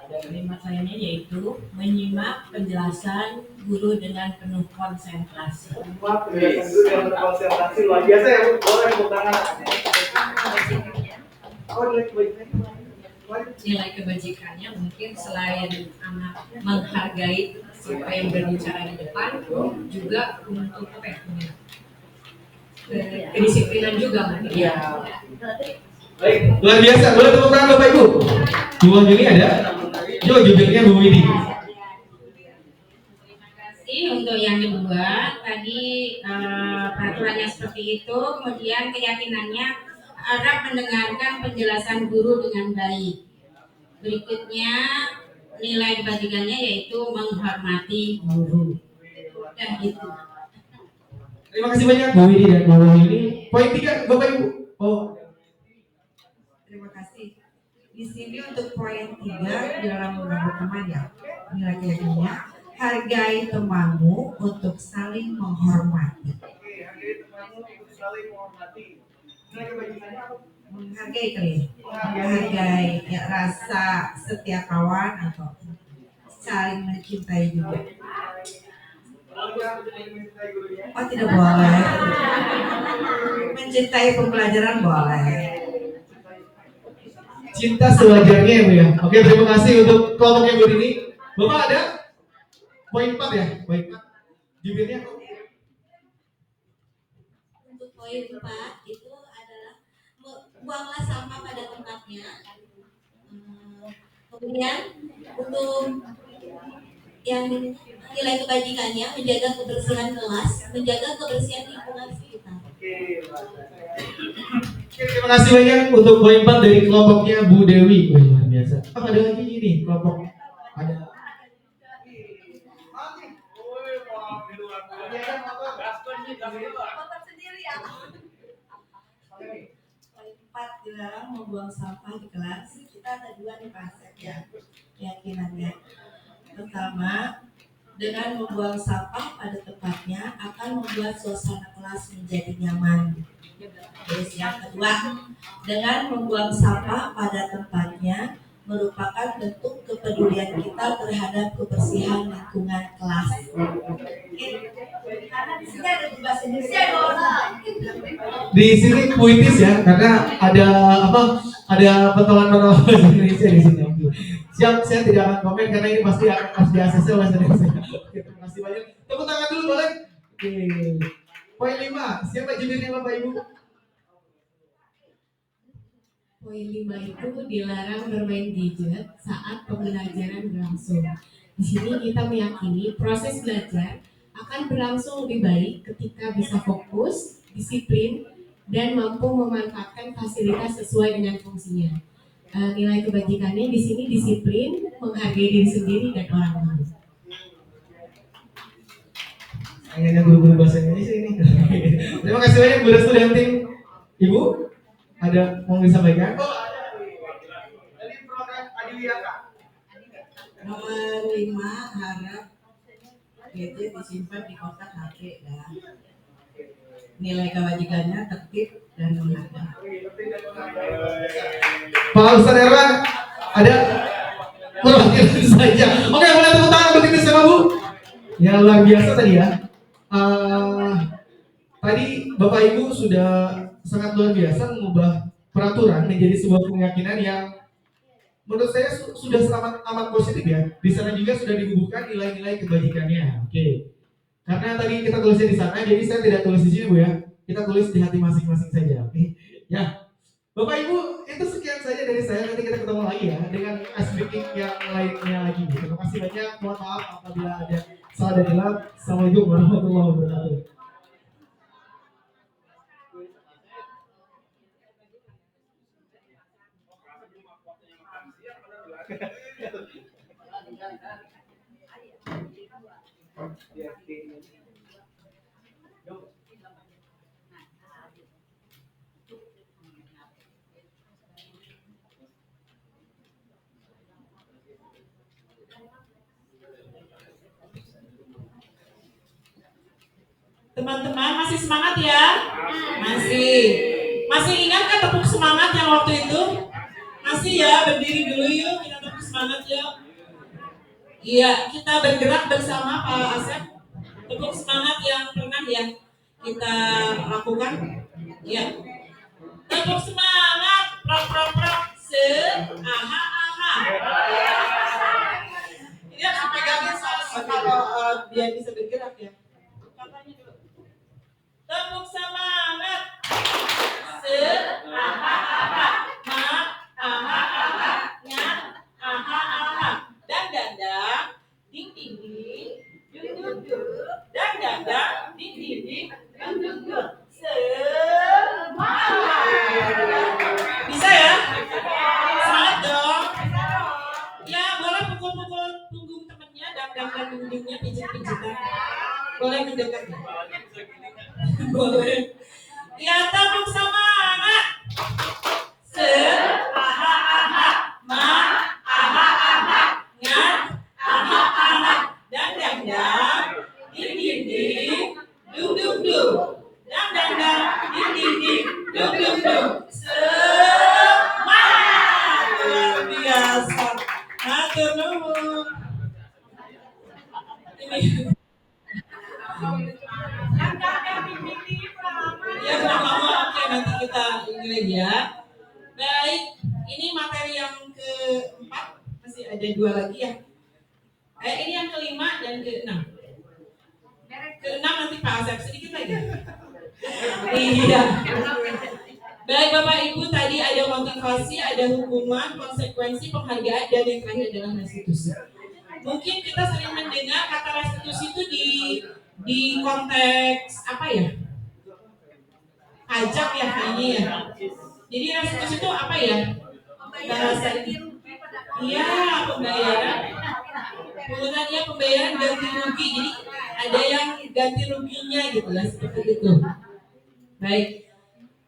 kalimat lainnya yaitu menyimak penjelasan guru dengan penuh konsentrasi. Menyimak penjelasan guru dengan penuh konsentrasi, luar biasa ya Bu. Boleh tepuk tangan. Oh, Nilai kebajikannya mungkin selain anak menghargai siapa yang berbicara di depan, juga untuk apa ya? Kedisiplinan juga mungkin. Iya. Baik, luar biasa. Boleh tepuk tangan Bapak Ibu. Di uang ini ada. Yo, jubirnya Bu Widi. Untuk yang kedua, tadi peraturannya seperti itu, kemudian keyakinannya harap mendengarkan penjelasan guru dengan baik. Berikutnya, nilai kebajikannya yaitu menghormati guru. Dan itu. Terima kasih banyak Bu Widi dan Bu Widi. Poin 3, Bapak Ibu. Oh, Terima kasih. Di sini untuk poin 3 dalam menggabung teman ya, nilai keyakinannya hargai temanmu untuk saling menghormati. Hargai temanmu untuk saling menghormati. Nilai kebajikannya apa? Menghargai kali, menghargai ya, rasa setia kawan atau saling mencintai juga. Oh tidak boleh. Mencintai pembelajaran boleh. cinta sewajarnya ya Bu ya. Oke, terima kasih untuk kelompok yang berdiri. Bapak ada? Poin 4 ya? Poin 4. Jubirnya? Untuk poin 4 itu adalah buanglah sampah pada tempatnya. Kemudian untuk yang nilai kebajikannya menjaga kebersihan kelas, menjaga kebersihan lingkungan sekitar. Oke, terima kasih banyak untuk poin 4 dari kelompoknya Bu Dewi. Wih, luar biasa. Oh, ada lagi ini kelompok. Ada. Potong sendiri ya. Poin 4, dilarang membuang sampah di kelas. Kita ada 2 nih konsep ya, keyakinannya. Pertama, dengan membuang sampah pada tempatnya akan membuat suasana kelas menjadi nyaman. Terus yang kedua, dengan membuang sampah pada tempatnya merupakan bentuk kepedulian kita terhadap kebersihan lingkungan kelas. Karena di sini ada bahasa Indonesia Di sini puitis ya, karena ada apa? Ada pentolan-pentolan bahasa Indonesia di sini. Siap, saya tidak akan komen karena ini pasti akan harus di-ACC bahasa Indonesia. Oke, terima kasih banyak. Tepuk tangan dulu boleh? Oke. Poin 5, siapa jubirnya Bapak Ibu? Poin 5 itu dilarang bermain gadget saat pembelajaran berlangsung. Di sini kita meyakini proses belajar akan berlangsung lebih baik ketika bisa fokus, disiplin, dan mampu memanfaatkan fasilitas sesuai dengan fungsinya. Nilai kebajikannya di sini disiplin, menghargai diri sendiri dan orang lain. Sayangnya guru-guru bahasa Indonesia ini. Terima kasih banyak Bu Restu dan tim. Ibu, ada mau disampaikan? Dari program Adiwiyata. Nomor 5, harap gadget disimpan di kotak HP ya. Nilai kebajikannya tertib dan menghargai. Pak Ustadz Erwan, ada perwakilan saja. Oke, boleh tepuk tangan untuk kita semua Bu. Ya luar biasa tadi ya. Tadi Bapak Ibu sudah sangat luar biasa mengubah peraturan menjadi sebuah keyakinan yang menurut saya sudah amat positif ya. Di sana juga sudah dibubuhkan nilai-nilai kebajikannya. Oke. Karena tadi kita tulisnya di sana, jadi saya tidak tulis di sini Bu ya. Kita tulis di hati masing-masing saja. Oke. Ya. Bapak Ibu, itu sekian saja dari saya. Nanti kita ketemu lagi ya dengan speaking yang lainnya lagi. Terima kasih banyak. Mohon maaf apabila ada salah dan hilang. Assalamualaikum warahmatullahi wabarakatuh. Teman-teman masih semangat ya? Masih ingat kan tepuk semangat yang waktu itu? Masih ya, berdiri dulu yuk, kita tepuk semangat yuk. Iya, kita bergerak bersama Pak Asep. Tepuk semangat yang pernah ya kita lakukan. Iya. Tepuk semangat, prok, aha. Ini harus pegangin kalau biar bisa bergerak ya. Katanya dulu. Tepuk semangat, aha, dan ding, dung, dan ding, dung, semangat. Bisa ya? Semangat dong. Ya, boleh pukul-pukul punggung temennya, dan punggungnya pijit-pijitan. Boleh mendekat ya? Boleh. Ya, tepuk semangat. Ya, oke, nanti kita ini lagi ya. Baik, ini materi yang keempat, masih ada 2 lagi ya. Ini yang kelima dan keenam. Keenam nanti Pak Asep sedikit lagi. Iya. Baik Bapak Ibu, tadi ada motivasi, ada hukuman, konsekuensi, penghargaan, dan yang terakhir adalah restitusi. Mungkin kita sering mendengar kata restitusi itu di konteks apa ya? Pajak ya kayaknya ya. Jadi restitusi itu apa ya? Bahasa iya, pembayaran. Penggunaannya pembayaran ganti rugi. Jadi ada yang ganti ganti ruginya gitu ya, seperti itu. Baik,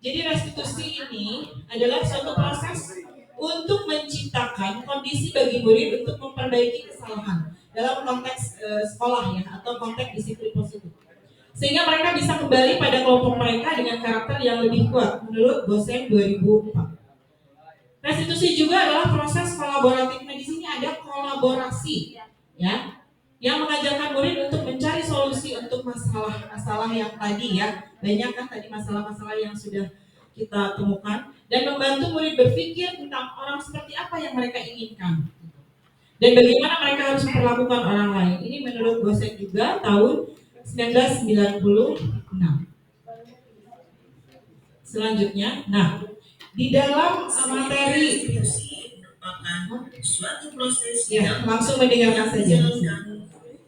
jadi restitusi ini adalah suatu proses untuk menciptakan kondisi bagi murid untuk memperbaiki kesalahan dalam konteks sekolah ya, atau konteks disiplin positif, sehingga mereka bisa kembali pada kelompok mereka dengan karakter yang lebih kuat menurut Gosen 2004. Restitusi juga adalah proses kolaboratif. Nah, di sini ada kolaborasi ya, yang mengajarkan murid untuk mencari solusi untuk masalah-masalah yang tadi ya, banyak kan tadi masalah-masalah yang sudah kita temukan, dan membantu murid berpikir tentang orang seperti apa yang mereka inginkan dan bagaimana mereka harus memperlakukan orang lain. Ini menurut Gosen juga tahun 1996. Selanjutnya, nah di dalam materi suatu proses ya, langsung mendengarkan saja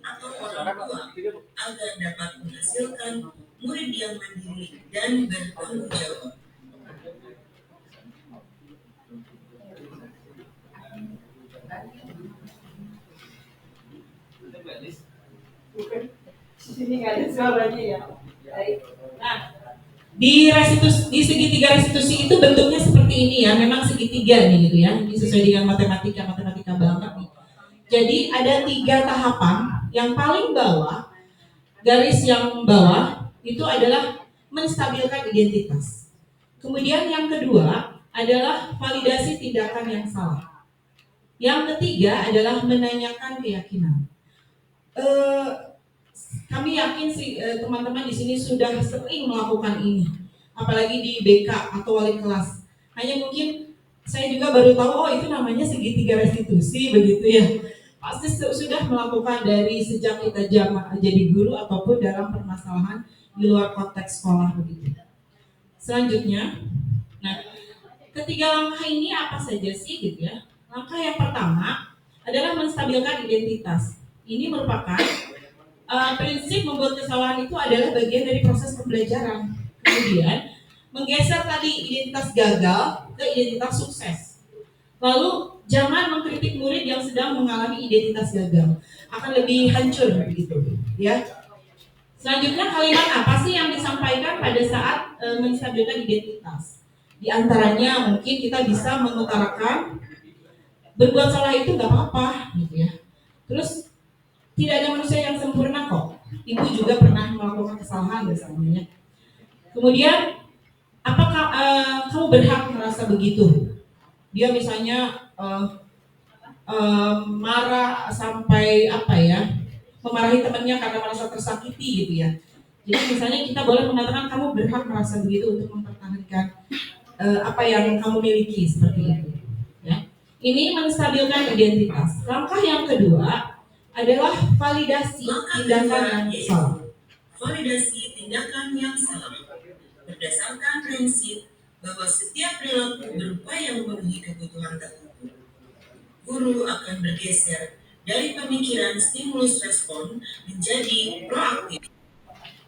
atau orang tua agar dapat menghasilkan murid yang mandiri dan bertanggung jawab. Sini nggak ada suaranya ya. Nah, di segitiga restitusi itu bentuknya seperti ini ya, memang segitiga nih gitu ya, ini sesuai dengan matematika banget nih. Jadi ada 3 tahapan. Yang paling bawah, garis yang bawah itu adalah menstabilkan identitas. Kemudian yang kedua adalah validasi tindakan yang salah. Yang ketiga adalah menanyakan keyakinan. Kami yakin sih teman-teman di sini sudah sering melakukan ini, apalagi di BK atau wali kelas. Hanya mungkin saya juga baru tahu, oh itu namanya segitiga restitusi begitu ya. Pasti sudah melakukan dari sejak kita jadi guru ataupun dalam permasalahan di luar konteks sekolah begitu. Selanjutnya, nah ketiga langkah ini apa saja sih gitu ya? Langkah yang pertama adalah menstabilkan identitas. Ini merupakan prinsip membuat kesalahan itu adalah bagian dari proses pembelajaran. Kemudian menggeser tadi identitas gagal ke identitas sukses. Lalu jangan mengkritik murid yang sedang mengalami identitas gagal, akan lebih hancur begitu, ya. Selanjutnya kalimat apa sih yang disampaikan pada saat menstabilkan identitas? Di antaranya mungkin kita bisa mengutarakan berbuat salah itu nggak apa-apa, gitu ya. Terus tidak ada manusia yang sempurna kok. Ibu juga pernah melakukan kesalahan misalnya. Kemudian, apakah kamu berhak merasa begitu? Dia misalnya marah sampai memarahi temannya karena merasa tersakiti gitu ya. Jadi misalnya kita boleh mengatakan kamu berhak merasa begitu untuk mempertahankan apa yang kamu miliki seperti itu. Ya. Ini menstabilkan identitas. Langkah yang kedua adalah validasi tindakan yang salah. Validasi tindakan yang salah berdasarkan prinsip bahwa setiap perilaku berupaya memenuhi kebutuhan tertentu. Guru akan bergeser dari pemikiran stimulus respon menjadi proaktif.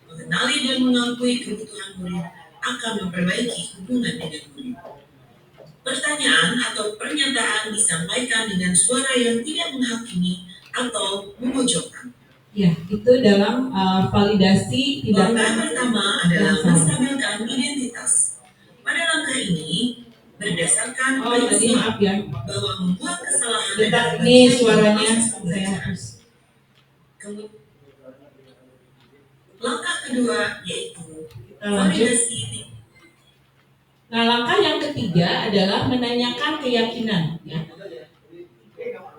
Mengenali dan mengakui kebutuhan murid akan memperbaiki hubungan dengan murid. Pertanyaan atau pernyataan disampaikan dengan suara yang tidak menghakimi atau memojokkan. Ya, itu dalam validasi tindakan. Langkah pertama adalah menstabilkan identitas. Pada langkah ini, berdasarkan prinsip bahwa membuat kesalahan bentar, ini suaranya saya hapus. Langkah kedua yaitu validasi. Nah, langkah yang ketiga adalah menanyakan keyakinan. Ya.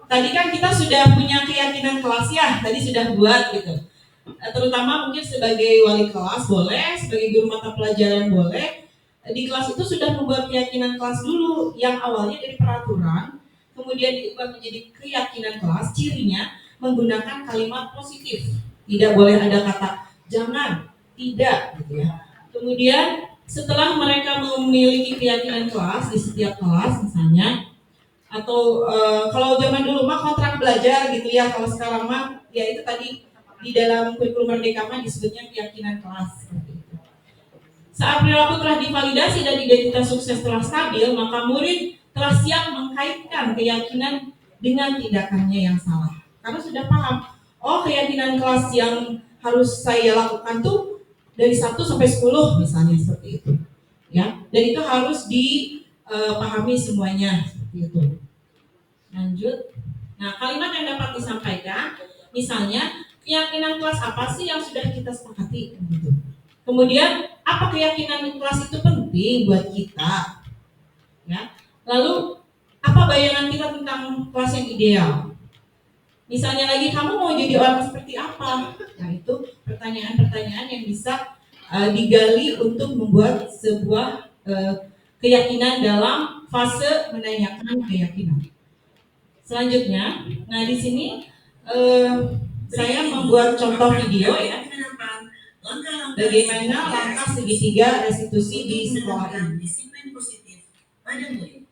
Tadi kan kita sudah punya keyakinan kelas ya, tadi sudah buat gitu. Terutama mungkin sebagai wali kelas boleh, sebagai guru mata pelajaran boleh. Di kelas itu sudah membuat keyakinan kelas dulu, yang awalnya dari peraturan, kemudian diubah menjadi keyakinan kelas. Cirinya menggunakan kalimat positif, tidak boleh ada kata jangan, tidak, gitu ya. Kemudian setelah mereka memiliki keyakinan kelas di setiap kelas misalnya, atau kalau zaman dulu mah kontrak belajar gitu ya, kalau sekarang mah ya itu tadi di dalam kurikulum Merdeka mah disebutnya keyakinan kelas seperti itu. Saat perilaku telah divalidasi dan identitas sukses telah stabil, maka murid telah siap mengkaitkan keyakinan dengan tindakannya yang salah. Karena sudah paham, oh keyakinan kelas yang harus saya lakukan tuh dari 1 sampai 10 misalnya seperti itu. Ya, dan itu harus dipahami semuanya seperti itu. Lanjut. Nah, kalimat yang dapat disampaikan, misalnya keyakinan kelas apa sih yang sudah kita sepakati gitu. Kemudian apa keyakinan kelas itu penting buat kita? Ya. Lalu apa bayangan kita tentang kelas yang ideal? Misalnya lagi, kamu mau jadi orang seperti apa? Nah, itu pertanyaan-pertanyaan yang bisa digali untuk membuat sebuah keyakinan dalam fase menanyakan keyakinan. Selanjutnya, nah di sini saya membuat contoh video ya, bagaimana langkah segitiga restitusi di sekolah ini. Disiplin positif pada murid.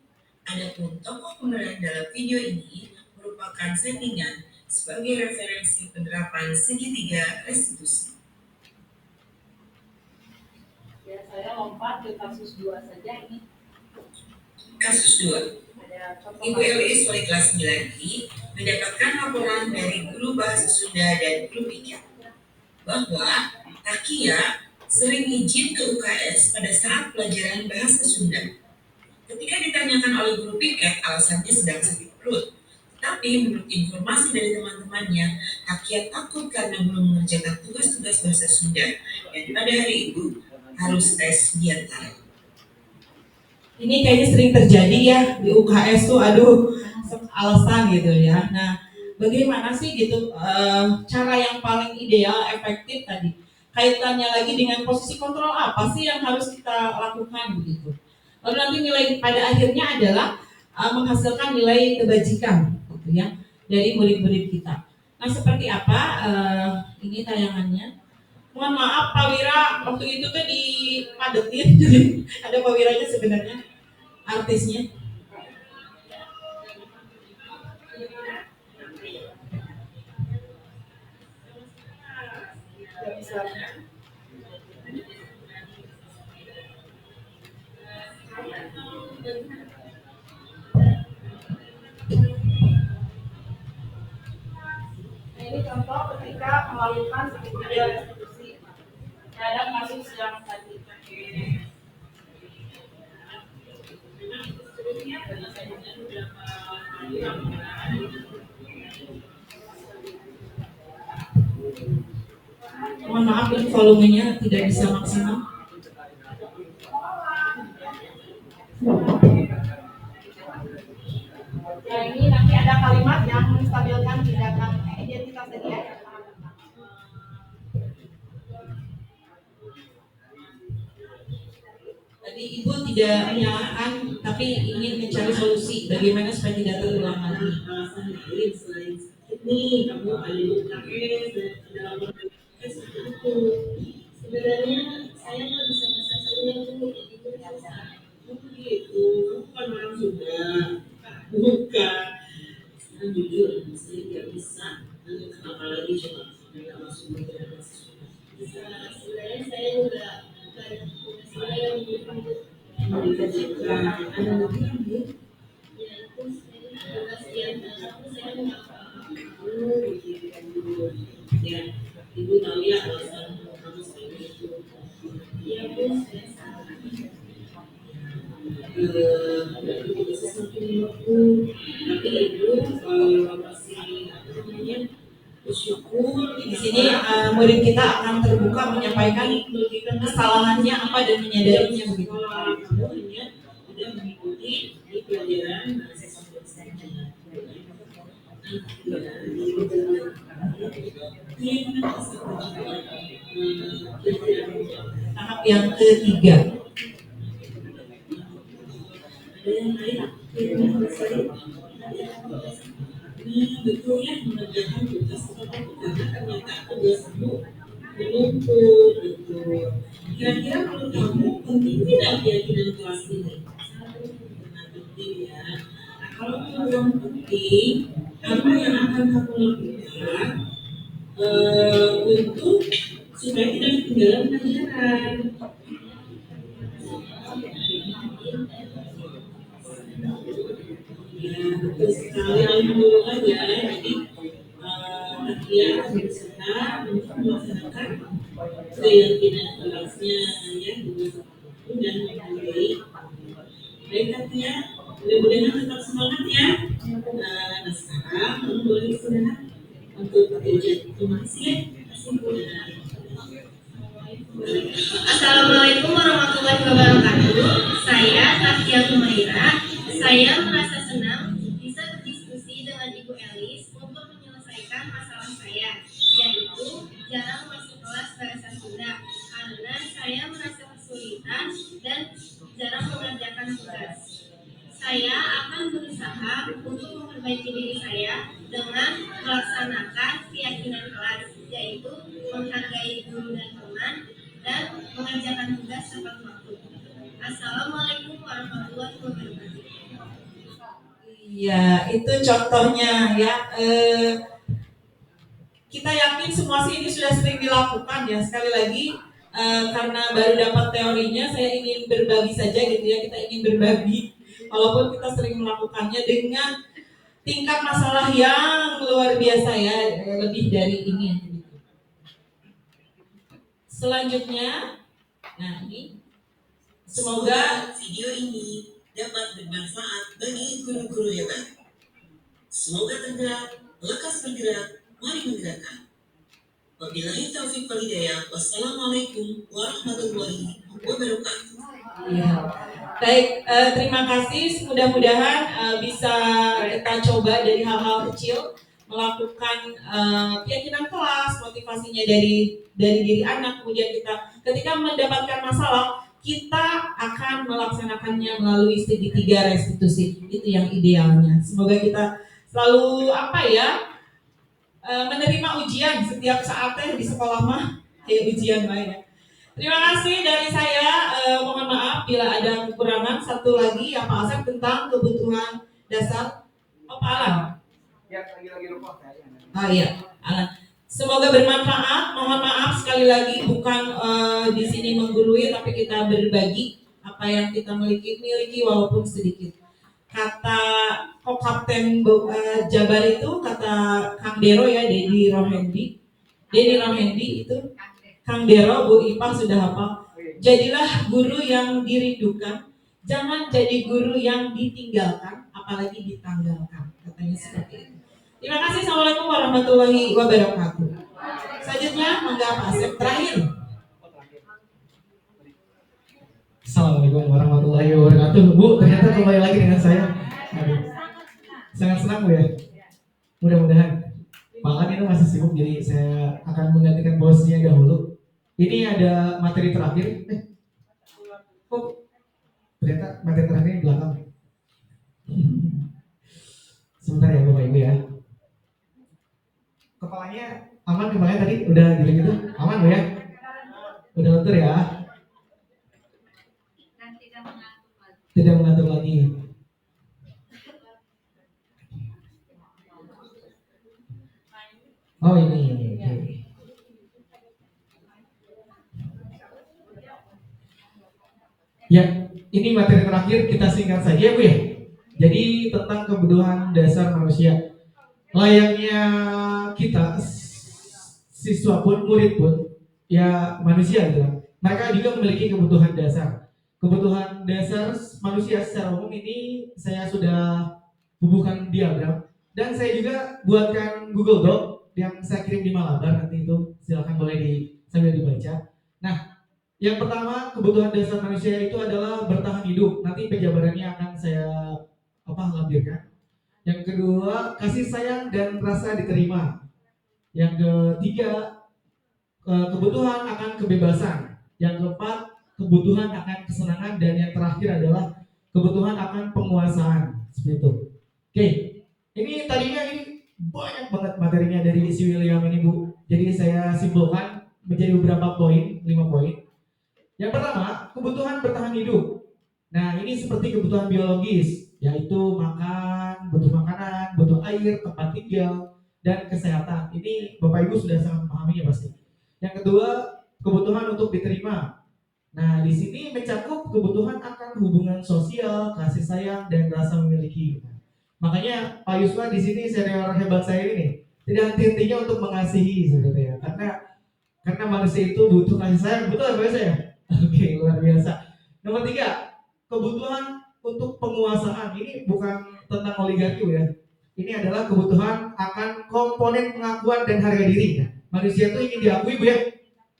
Adapun tokoh pemeran dalam video ini merupakan settingan sebagai referensi penerapan segitiga restitusi. Ya, saya lompat ke kasus 2 saja ini. Kasus 2. Ibu Elis wali kelas 9I mendapatkan laporan dari guru bahasa Sunda dan guru piket bahwa Takia sering izin ke UKS pada saat pelajaran bahasa Sunda. Ketika ditanyakan oleh guru piket, alasannya sedang sakit perut. Tapi menurut informasi dari teman-temannya, Takia takut karena belum mengerjakan tugas-tugas bahasa Sunda dan pada hari itu harus tes diantara. Ini kayaknya sering terjadi ya di UKS tuh, aduh alasan gitu ya. Nah, bagaimana sih gitu cara yang paling ideal, efektif tadi? Kaitannya lagi dengan posisi kontrol apa sih yang harus kita lakukan begitu. Lalu nanti nilai pada akhirnya adalah menghasilkan nilai kebajikan gitu ya dari murid-murid kita. Nah, seperti apa ini tayangannya? Mohon maaf Pak Wira, waktu itu tuh dipadetin, jadi ada Pak Wiranya sebenarnya artisnya. Nah, ini contoh ketika melakukan segitiga restitusi terhadap kasus yang tadi. Mohon maaf ini volumenya tidak bisa maksimal. Ya, ini nanti ada kalimat yang menstabilkan tindakan identitas tadi ya. Tadi Ibu tidak menyalahkan, tapi ingin mencari solusi bagaimana supaya tidak terulang lagi. Ini kamu ada dalam itu. Sebenarnya saya nggak bisa bahasa Sunda tuh, itu begitu. Kamu kan orang Sunda, bukan. Saya jujur, saya nggak bisa. Kenapa lagi coba? Nggak masuk bahasa Sunda. Sebenarnya saya udah saya yang dikajikan. Ada lagi yang ya itu saya kasihan. Saya nggak ya, Ibu tahu ya alasan kamu seperti itu. Iya Bu, saya salah. Ibu bisa samping aku, tapi Ibu masih apa namanya bersyukur. Di sini murid kita akan terbuka menyampaikan kesalahannya apa dan menyadarinya begitu. Kamu hanya sudah mengikuti di pelajaran bahasa Sunda saja. Tahap yang ketiga. Betul ya, mengerjakan tugas karena ternyata tugas kamu menumpuk gitu. Kira-kira menurut kamu penting tidak keyakinan kelas ini? Sangat penting ya. Nah, kalau memang penting, apa yang akan kamu lakukan untuk supaya tidak ketinggalan pelajaran? Ya, betul sekali. Alhamdulillah ya. Jadi, Takia akan beserta untuk melaksanakan keyakinan kelasnya ya dengan waktu dan menghargai. Baik Katia, mudah-mudahan tetap semangat ya. Nah sekarang boleh istirahat untuk pekerjaan. Terima kasih ya. Assalamualaikum warahmatullahi wabarakatuh. Saya Katia Humaira. Saya merasa senang bisa berdiskusi dengan Ibu Elis untuk menyelesaikan masalah saya, yaitu jarang masuk kelas bahasa Sunda karena saya merasa kesulitan dan jarang mengerjakan tugas. Saya akan berusaha untuk memperbaiki diri saya dengan melaksanakan keyakinan kelas, yaitu menghargai guru dan teman dan mengerjakan tugas tepat waktu. Assalamualaikum warahmatullahi wabarakatuh. Iya, itu contohnya ya. Kita yakin semua sih ini sudah sering dilakukan ya. Sekali lagi karena baru dapat teorinya, saya ingin berbagi saja gitu ya. Kita ingin berbagi, walaupun kita sering melakukannya dengan tingkat masalah yang luar biasa ya, lebih dari ini. Selanjutnya, nah ini semoga video ini dapat bermanfaat bagi guru-guru hebat. Semoga tergerak, lekas bergerak, mari menggerakkan. Wabillahi taufiq wal hidayah. Wassalamualaikum warahmatullahi wabarakatuh. ya. Baik, terima kasih. Mudah-mudahan bisa kita coba dari hal-hal kecil, melakukan keyakinan kelas, motivasinya dari diri anak. Kemudian kita ketika mendapatkan masalah, kita akan melaksanakannya melalui studi 3 restitusi. Itu yang idealnya. Semoga kita selalu menerima ujian setiap saatnya di sekolah mah kayak ujian lain ya. Terima kasih dari saya. Mohon maaf bila ada kekurangan. Satu lagi ya Pak Asep tentang kebutuhan dasar. Pak Alan. Ya, lagi lupa saya. Oh iya, Alan. Semoga bermanfaat. Mohon maaf sekali lagi bukan di sini menggurui, tapi kita berbagi apa yang kita miliki walaupun sedikit. Kata Kapten Jabar itu kata Kang Dero ya, Denny Rohendi itu Kang Dero, Bu Ipah sudah hafal. Jadilah guru yang dirindukan, jangan jadi guru yang ditinggalkan, apalagi ditanggalkan. Katanya seperti itu. Terima kasih. Assalamualaikum warahmatullahi wabarakatuh. Selanjutnya, mangga Pak Asep terakhir. Assalamualaikum warahmatullahi wabarakatuh. Bu, ternyata kembali lagi dengan saya. Aduh, sangat senang Bu ya. Mudah-mudahan Pak Alan itu masih sibuk, jadi saya akan menggantikan bosnya dahulu. Ini ada materi terakhir. Ternyata materi terakhir di belakang. Sebentar ya Bapak Ibu ya. Kepalanya aman kepalanya tadi udah gitu aman Bu ya. Udah lentur ya. Tidak mengantuk lagi. Oh ini. Okay. Ya, ini materi terakhir kita singkat saja Bu ya. Jadi tentang kebutuhan dasar manusia. Layaknya kita siswa pun, murid pun, ya manusia gitu. Mereka juga memiliki kebutuhan dasar. Kebutuhan dasar manusia secara umum ini saya sudah bubuhkan diagram dan saya juga buatkan Google Doc yang saya kirim di Malabar, nanti itu silakan boleh sambil dibaca. Nah, yang pertama kebutuhan dasar manusia itu adalah bertahan hidup. Nanti penjabarannya akan saya lampirkan. Yang kedua, kasih sayang dan rasa diterima. Yang ketiga, kebutuhan akan kebebasan. Yang keempat, kebutuhan akan kesenangan, dan yang terakhir adalah kebutuhan akan penguasaan. Seperti itu. Oke, ini tadinya ini banyak banget materinya dari si William ini Bu. Jadi saya simpulkan menjadi beberapa poin, 5 poin. Yang pertama, kebutuhan bertahan hidup. Nah, ini seperti kebutuhan biologis, yaitu makan, butuh makanan, butuh air, tempat tinggal, dan kesehatan. Ini Bapak Ibu sudah sangat memahaminya pasti. Yang kedua, kebutuhan untuk diterima. Nah, di sini mencakup kebutuhan akan hubungan sosial, kasih sayang, dan rasa memiliki. Makanya Pak Yuswa di sini senior hebat saya ini, tidak henti-hentinya untuk mengasihi sebetulnya, karena manusia itu butuh kasih sayang, betul ya saya? Oke, luar biasa. Nomor 3, kebutuhan untuk penguasaan. Ini bukan tentang oligarki ya. Ini adalah kebutuhan akan komponen pengakuan dan harga diri. Manusia itu ingin diakui, Bu ya.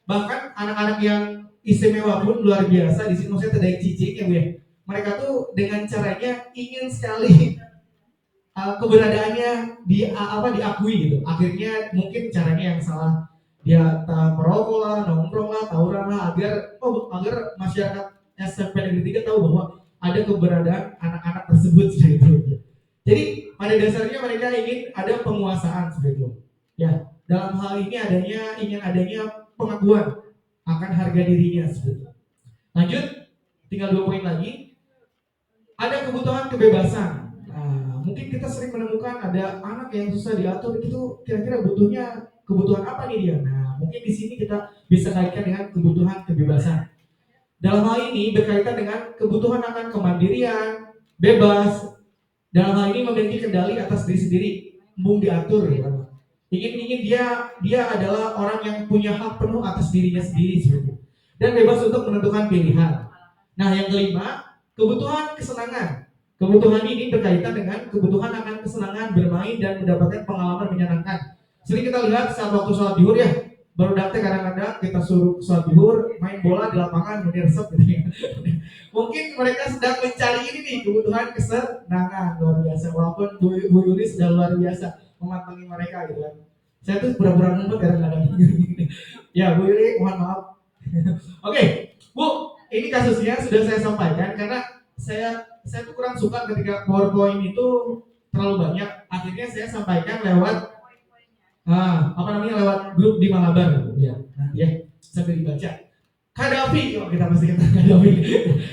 Bahkan anak-anak yang istimewa pun luar biasa di sini, maksudnya tidak cicing ya, Bu ya. Mereka tuh dengan caranya ingin sekali keberadaannya diakui gitu. Akhirnya mungkin caranya yang salah, dia merokok lah, nongkrong lah, tawuran lah, agar masyarakat SMP Negeri 3 tahu bahwa ada keberadaan anak-anak tersebut seperti itu. Jadi pada dasarnya mereka ingin ada penguasaan seperti itu. Ya, dalam hal ini ingin adanya pengakuan akan harga dirinya seperti itu. Lanjut, tinggal 2 poin lagi. Ada kebutuhan kebebasan. Mungkin kita sering menemukan ada anak yang susah diatur, itu kira-kira butuhnya kebutuhan apa nih dia? Nah, mungkin di sini kita bisa kaitkan dengan kebutuhan kebebasan. Dalam hal ini berkaitan dengan kebutuhan akan kemandirian, bebas. Dalam hal ini memiliki kendali atas diri sendiri, mau diatur ya. Ingin dia adalah orang yang punya hak penuh atas dirinya sendiri seperti itu. Dan bebas untuk menentukan pilihan. Nah, yang kelima, kebutuhan kesenangan. Kebutuhan ini berkaitan dengan kebutuhan akan kesenangan bermain dan mendapatkan pengalaman menyenangkan. Sering kita lihat saat waktu sholat zuhur ya, baru datang kadang-kadang kita suruh sholat zuhur, main bola di lapangan, menirsep gitu ya. Mungkin mereka sedang mencari ini nih, kebutuhan kesenangan luar biasa. Walaupun Bu Yuli sudah luar biasa memantangi mereka gitu kan. Saya tuh pura-pura ngumpet kadang-kadang. Ya Bu Yuli, mohon maaf. Oke, Bu, ini kasusnya sudah saya sampaikan karena saya tuh kurang suka ketika PowerPoint itu terlalu banyak. Akhirnya saya sampaikan lewat lewat grup di Malabar ya. Nanti ya sambil dibaca. Kadafi, kita pasti kata Kadafi.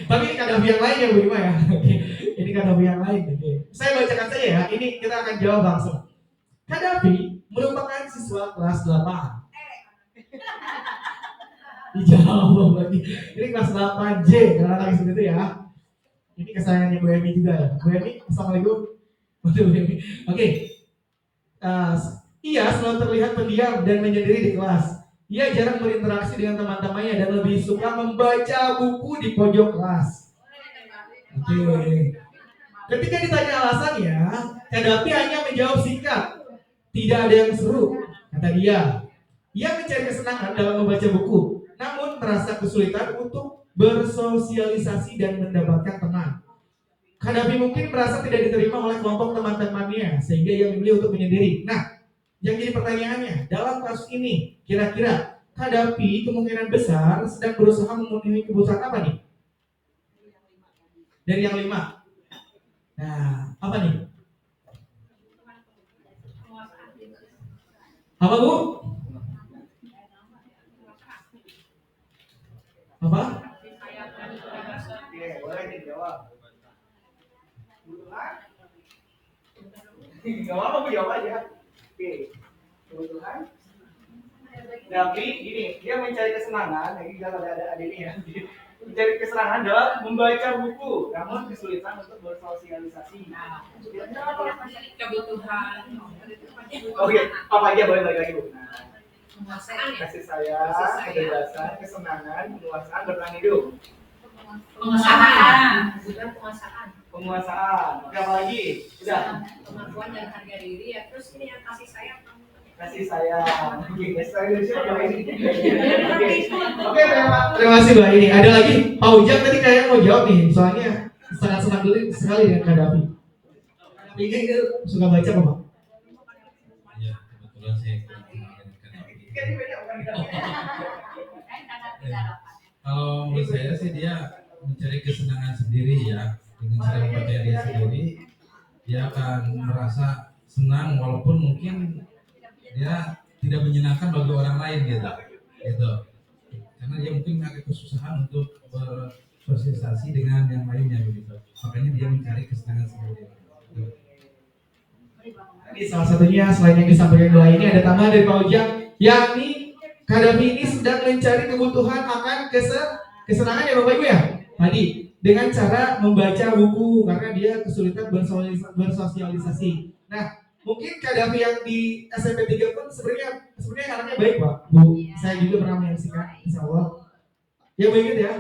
Tapi ini Kadafi yang lain ya Bu Ima ya. Ini Kadafi yang lain. Saya bacakan saja ya. Ini kita akan jawab langsung. Kadafi merupakan siswa kelas 8. Dijawab lagi. Ini kelas 8J, karena seperti itu ya. Ini kesayangannya Bu Emi juga ya. Bu Emi, assalamualaikum. Oke. Ia selalu terlihat pendiam dan menyendiri di kelas. Ia jarang berinteraksi dengan teman-temannya dan lebih suka membaca buku di pojok kelas. Oke. Ketika ditanya alasannya, Kadafi hanya menjawab singkat. Tidak ada yang seru, kata dia. Ia mencari kesenangan dalam membaca buku, namun merasa kesulitan untuk bersosialisasi dan mendapatkan teman. Kadafi mungkin merasa tidak diterima oleh kelompok teman-temannya, sehingga ia memilih untuk menyendiri. Nah, yang jadi pertanyaannya, dalam kasus ini, kira-kira Kadafi kemungkinan besar sedang berusaha memenuhi kebutuhan apa nih? Dari yang 5. Nah, apa nih? Apa Bu? Apa? Oke, boleh dijawab. Kebutuhan? Gak apa-apa Bu, jawab aja. Oke, kebutuhan. Tapi gini, dia mencari kesenangan, ini kalau ada ini ya. Mencari kesenangan dalam membaca buku, namun kesulitan untuk bersosialisasi. Kebutuhan. Oke, apa aja boleh balik lagi Bu. Penguasaan ya? Kasih sayang, kebebasan, kesenangan, penguasaan, bertahan hidup. Penguasaan. Bukan penguasaan. Penguasaan. Oke, apa lagi? Udah. Pengakuan dan harga diri ya. Terus ini yang kasih sayang. Kasih sayang. Oke, saya ini. Oke, terima kasih Mbak ini. Ada lagi Pak Ujang tadi kayaknya mau jawab nih, soalnya sangat senang sekali dengan Kadafi. Ini suka baca apa Pak? Ya, kebetulan saya kalau menurut saya sih dia mencari kesenangan sendiri ya, dengan cara membaca dia sendiri, dia akan merasa senang walaupun mungkin dia tidak menyenangkan bagi orang lain gitu. Karena dia mungkin agak kesusahan untuk bersosialisasi dengan yang lainnya begitu. Makanya dia mencari kesenangan sendiri. Ini salah satunya selain yang disampaikan dua ini ada tambahan dari Pak Ujang, yakni Kadafi ini sedang mencari kebutuhan akan kesenangan ya Bapak Ibu ya. Tadi dengan cara membaca buku karena dia kesulitan bersosialisasi. Nah, Mungkin Kadafi yang di SMP 3 pun sebenarnya anaknya baik Pak, Bu. Saya juga pernah menyaksikan, insya Allah. Ya baik ya.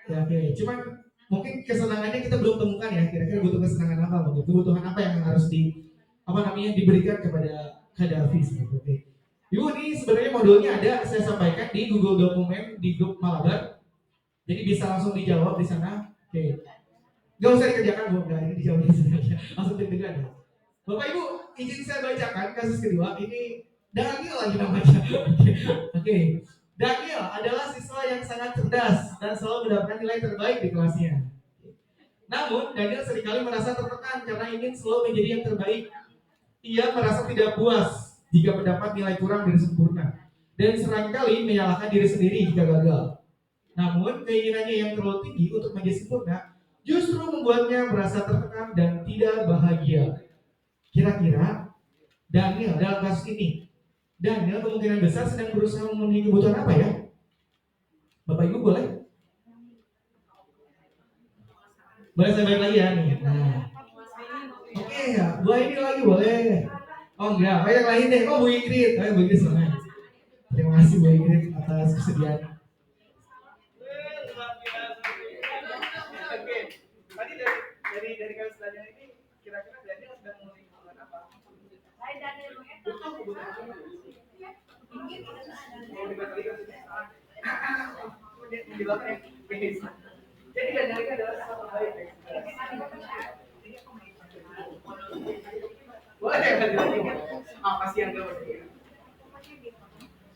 Ya oke. Cuman mungkin kesenangannya kita belum temukan ya. Kira-kira butuh kesenangan apa? Mungkin kebutuhan apa yang harus diberikan kepada Kadafi seperti oke. Ibu ini sebenarnya modulnya ada, saya sampaikan di Google Dokumen di grup Malabar. Jadi bisa langsung dijawab di sana. Oke. Gak usah dikerjakan Bu, enggak, ini dijawab di sana aja. Langsung deg-degan ya. Bapak Ibu, izin saya bacakan kasus kedua. Ini Daniel lagi namanya. Oke. Daniel adalah siswa yang sangat cerdas dan selalu mendapatkan nilai terbaik di kelasnya. Namun, Daniel seringkali merasa tertekan karena ingin selalu menjadi yang terbaik. Ia merasa tidak puas jika mendapat nilai kurang dari sempurna dan seringkali menyalahkan diri sendiri jika gagal. Namun, keinginannya yang terlalu tinggi untuk menjadi sempurna justru membuatnya merasa tertekan dan tidak bahagia. Kira-kira Daniel dalam kasus ini, Daniel kemungkinan besar sedang berusaha memenuhi kebutuhan apa ya? Bapak Ibu boleh? Boleh saya balik lagi ya nih. Nah, oke ya, Bu ini lagi boleh. Oh enggak, yang lain deh. Oh Bu Ingrid, Bu Ingrid senang. Terima kasih Bu Ingrid atas kesediaan. Oke, tadi dari kasus Daniel ini kira-kira Daniel sedang memenuhi kebutuhan apa? Butuh kebutuhan. Jadi Daniel ini adalah sangat baik. Boleh apa sih yang dia maksudnya?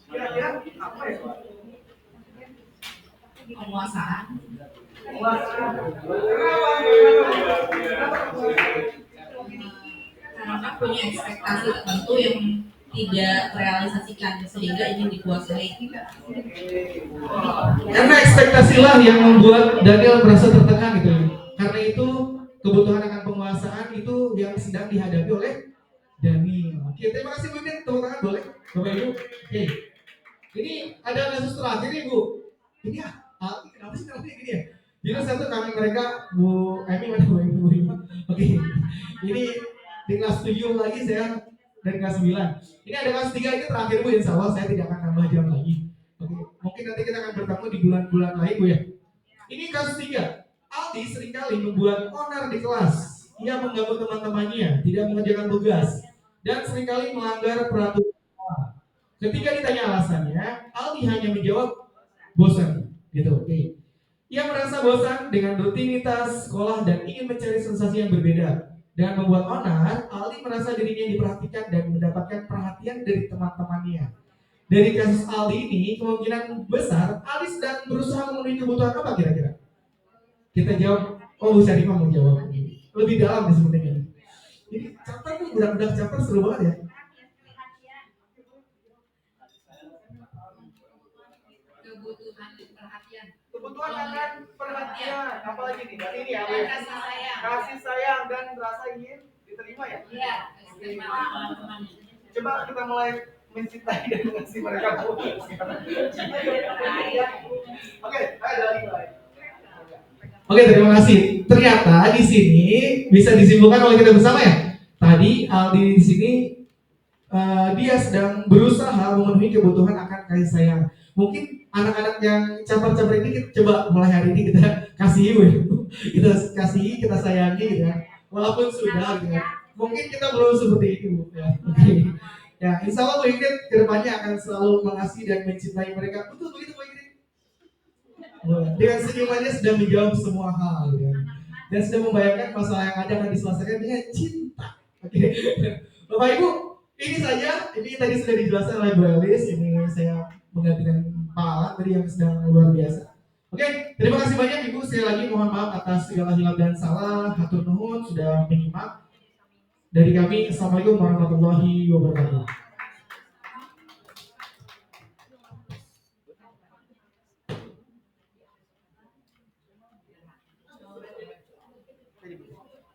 Kira-kira apa ya? Penguasaan. Karena punya ekspektasi tertentu yang tidak terrealisasikan sehingga ingin dikuasai. Karena ekspektasilah yang membuat Daniel merasa tertekan gitu. Karena itu kebutuhan akan penguasaan itu yang sedang dihadapi oleh Daniel. Oke, terima kasih Bu Ingrid, tepuk tangan boleh, Bapak Ibu. Oke, ini ada kasus terakhir nih Bu. Ini ya, kenapa sih gini ya? Jadi satu kami mereka Bu Emi mana Bu Emi? Oke, ini di kelas 7 lagi saya dari kelas 9. Ini ada kelas 3 ini terakhir Bu, insya Allah saya tidak akan tambah jam lagi. Oke, mungkin nanti kita akan bertemu di bulan-bulan lain Bu ya. Ini kasus 3. Aldi seringkali membuat onar di kelas. Ia mengganggu teman-temannya, tidak mengerjakan tugas, dan seringkali melanggar peraturan sekolah. Ketika ditanya alasannya, Aldi hanya menjawab bosan, gitu. Oke. Ia merasa bosan dengan rutinitas sekolah dan ingin mencari sensasi yang berbeda. Dan membuat onar, Aldi merasa dirinya diperhatikan dan mendapatkan perhatian dari teman-temannya. Dari kasus Aldi ini, kemungkinan besar Aldi sedang berusaha memenuhi kebutuhan apa kira-kira? Kita jawab, oh Bu Syarifah mau jawab. Lebih dalam nih sebenarnya. Ini chapter tuh budak-budak chapter seru banget ya. Kebutuhan akan perhatian, apalagi nih dari ini ya, kasih sayang dan rasa ingin diterima ya. Iya. Coba kita mulai mencintai dan mengasihi mereka. Oke, ayo mulai. Oke, terima kasih. Ternyata di sini bisa disimpulkan oleh kita bersama ya. Tadi Aldi di sini dia sedang berusaha memenuhi kebutuhan akan kasih sayang. Mungkin anak-anak yang caper-caper ini kita coba mulai hari ini kita kasihi, kita kasihi, kita sayangi, gitu ya. Walaupun sudah, gitu ya. Mungkin kita belum seperti itu, ya. Oke. Ya, insya Allah Bu Ingrid kedepannya akan selalu mengasihi dan mencintai mereka. Betul begitu Bu Ingrid? Dengan senyumannya sudah menjawab semua hal, ya. Dan sudah membayangkan masalah yang ada akan diselesaikan dengan cinta. Oke, Bapak Ibu, ini saja. Ini tadi sudah dijelaskan oleh Bu Elis. Ini saya menggantikan Pak Alan tadi yang sedang luar biasa. Oke, terima kasih banyak Ibu. Sekali lagi mohon maaf atas segala hilaf dan salah. Hatur nuhun sudah menyimak. Dari kami, Assalamualaikum warahmatullahi wabarakatuh.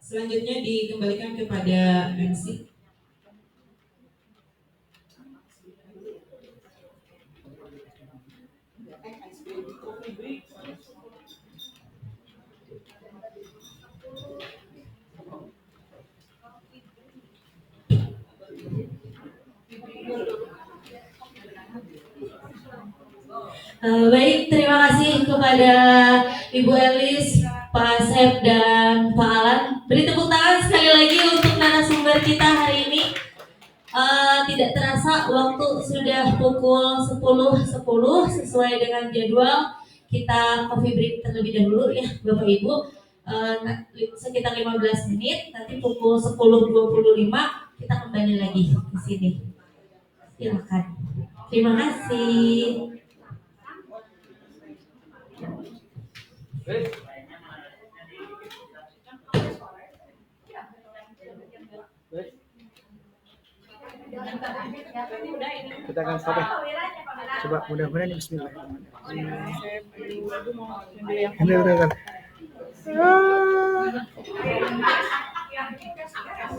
Selanjutnya dikembalikan kepada MC. Baik, terima kasih kepada Ibu Elis, Pak Asep, dan Pak Alan. Beri tepuk tangan sekali lagi untuk narasumber kita hari ini. Tidak terasa waktu sudah pukul 10.10 sesuai dengan jadwal. Kita coffee break terlebih dahulu ya Bapak Ibu. Sekitar 15 menit, nanti pukul 10.25 kita kembali lagi ke sini. Silakan. Terima kasih. Kita akan stop ya. Coba mudah-mudahan ini bismillah.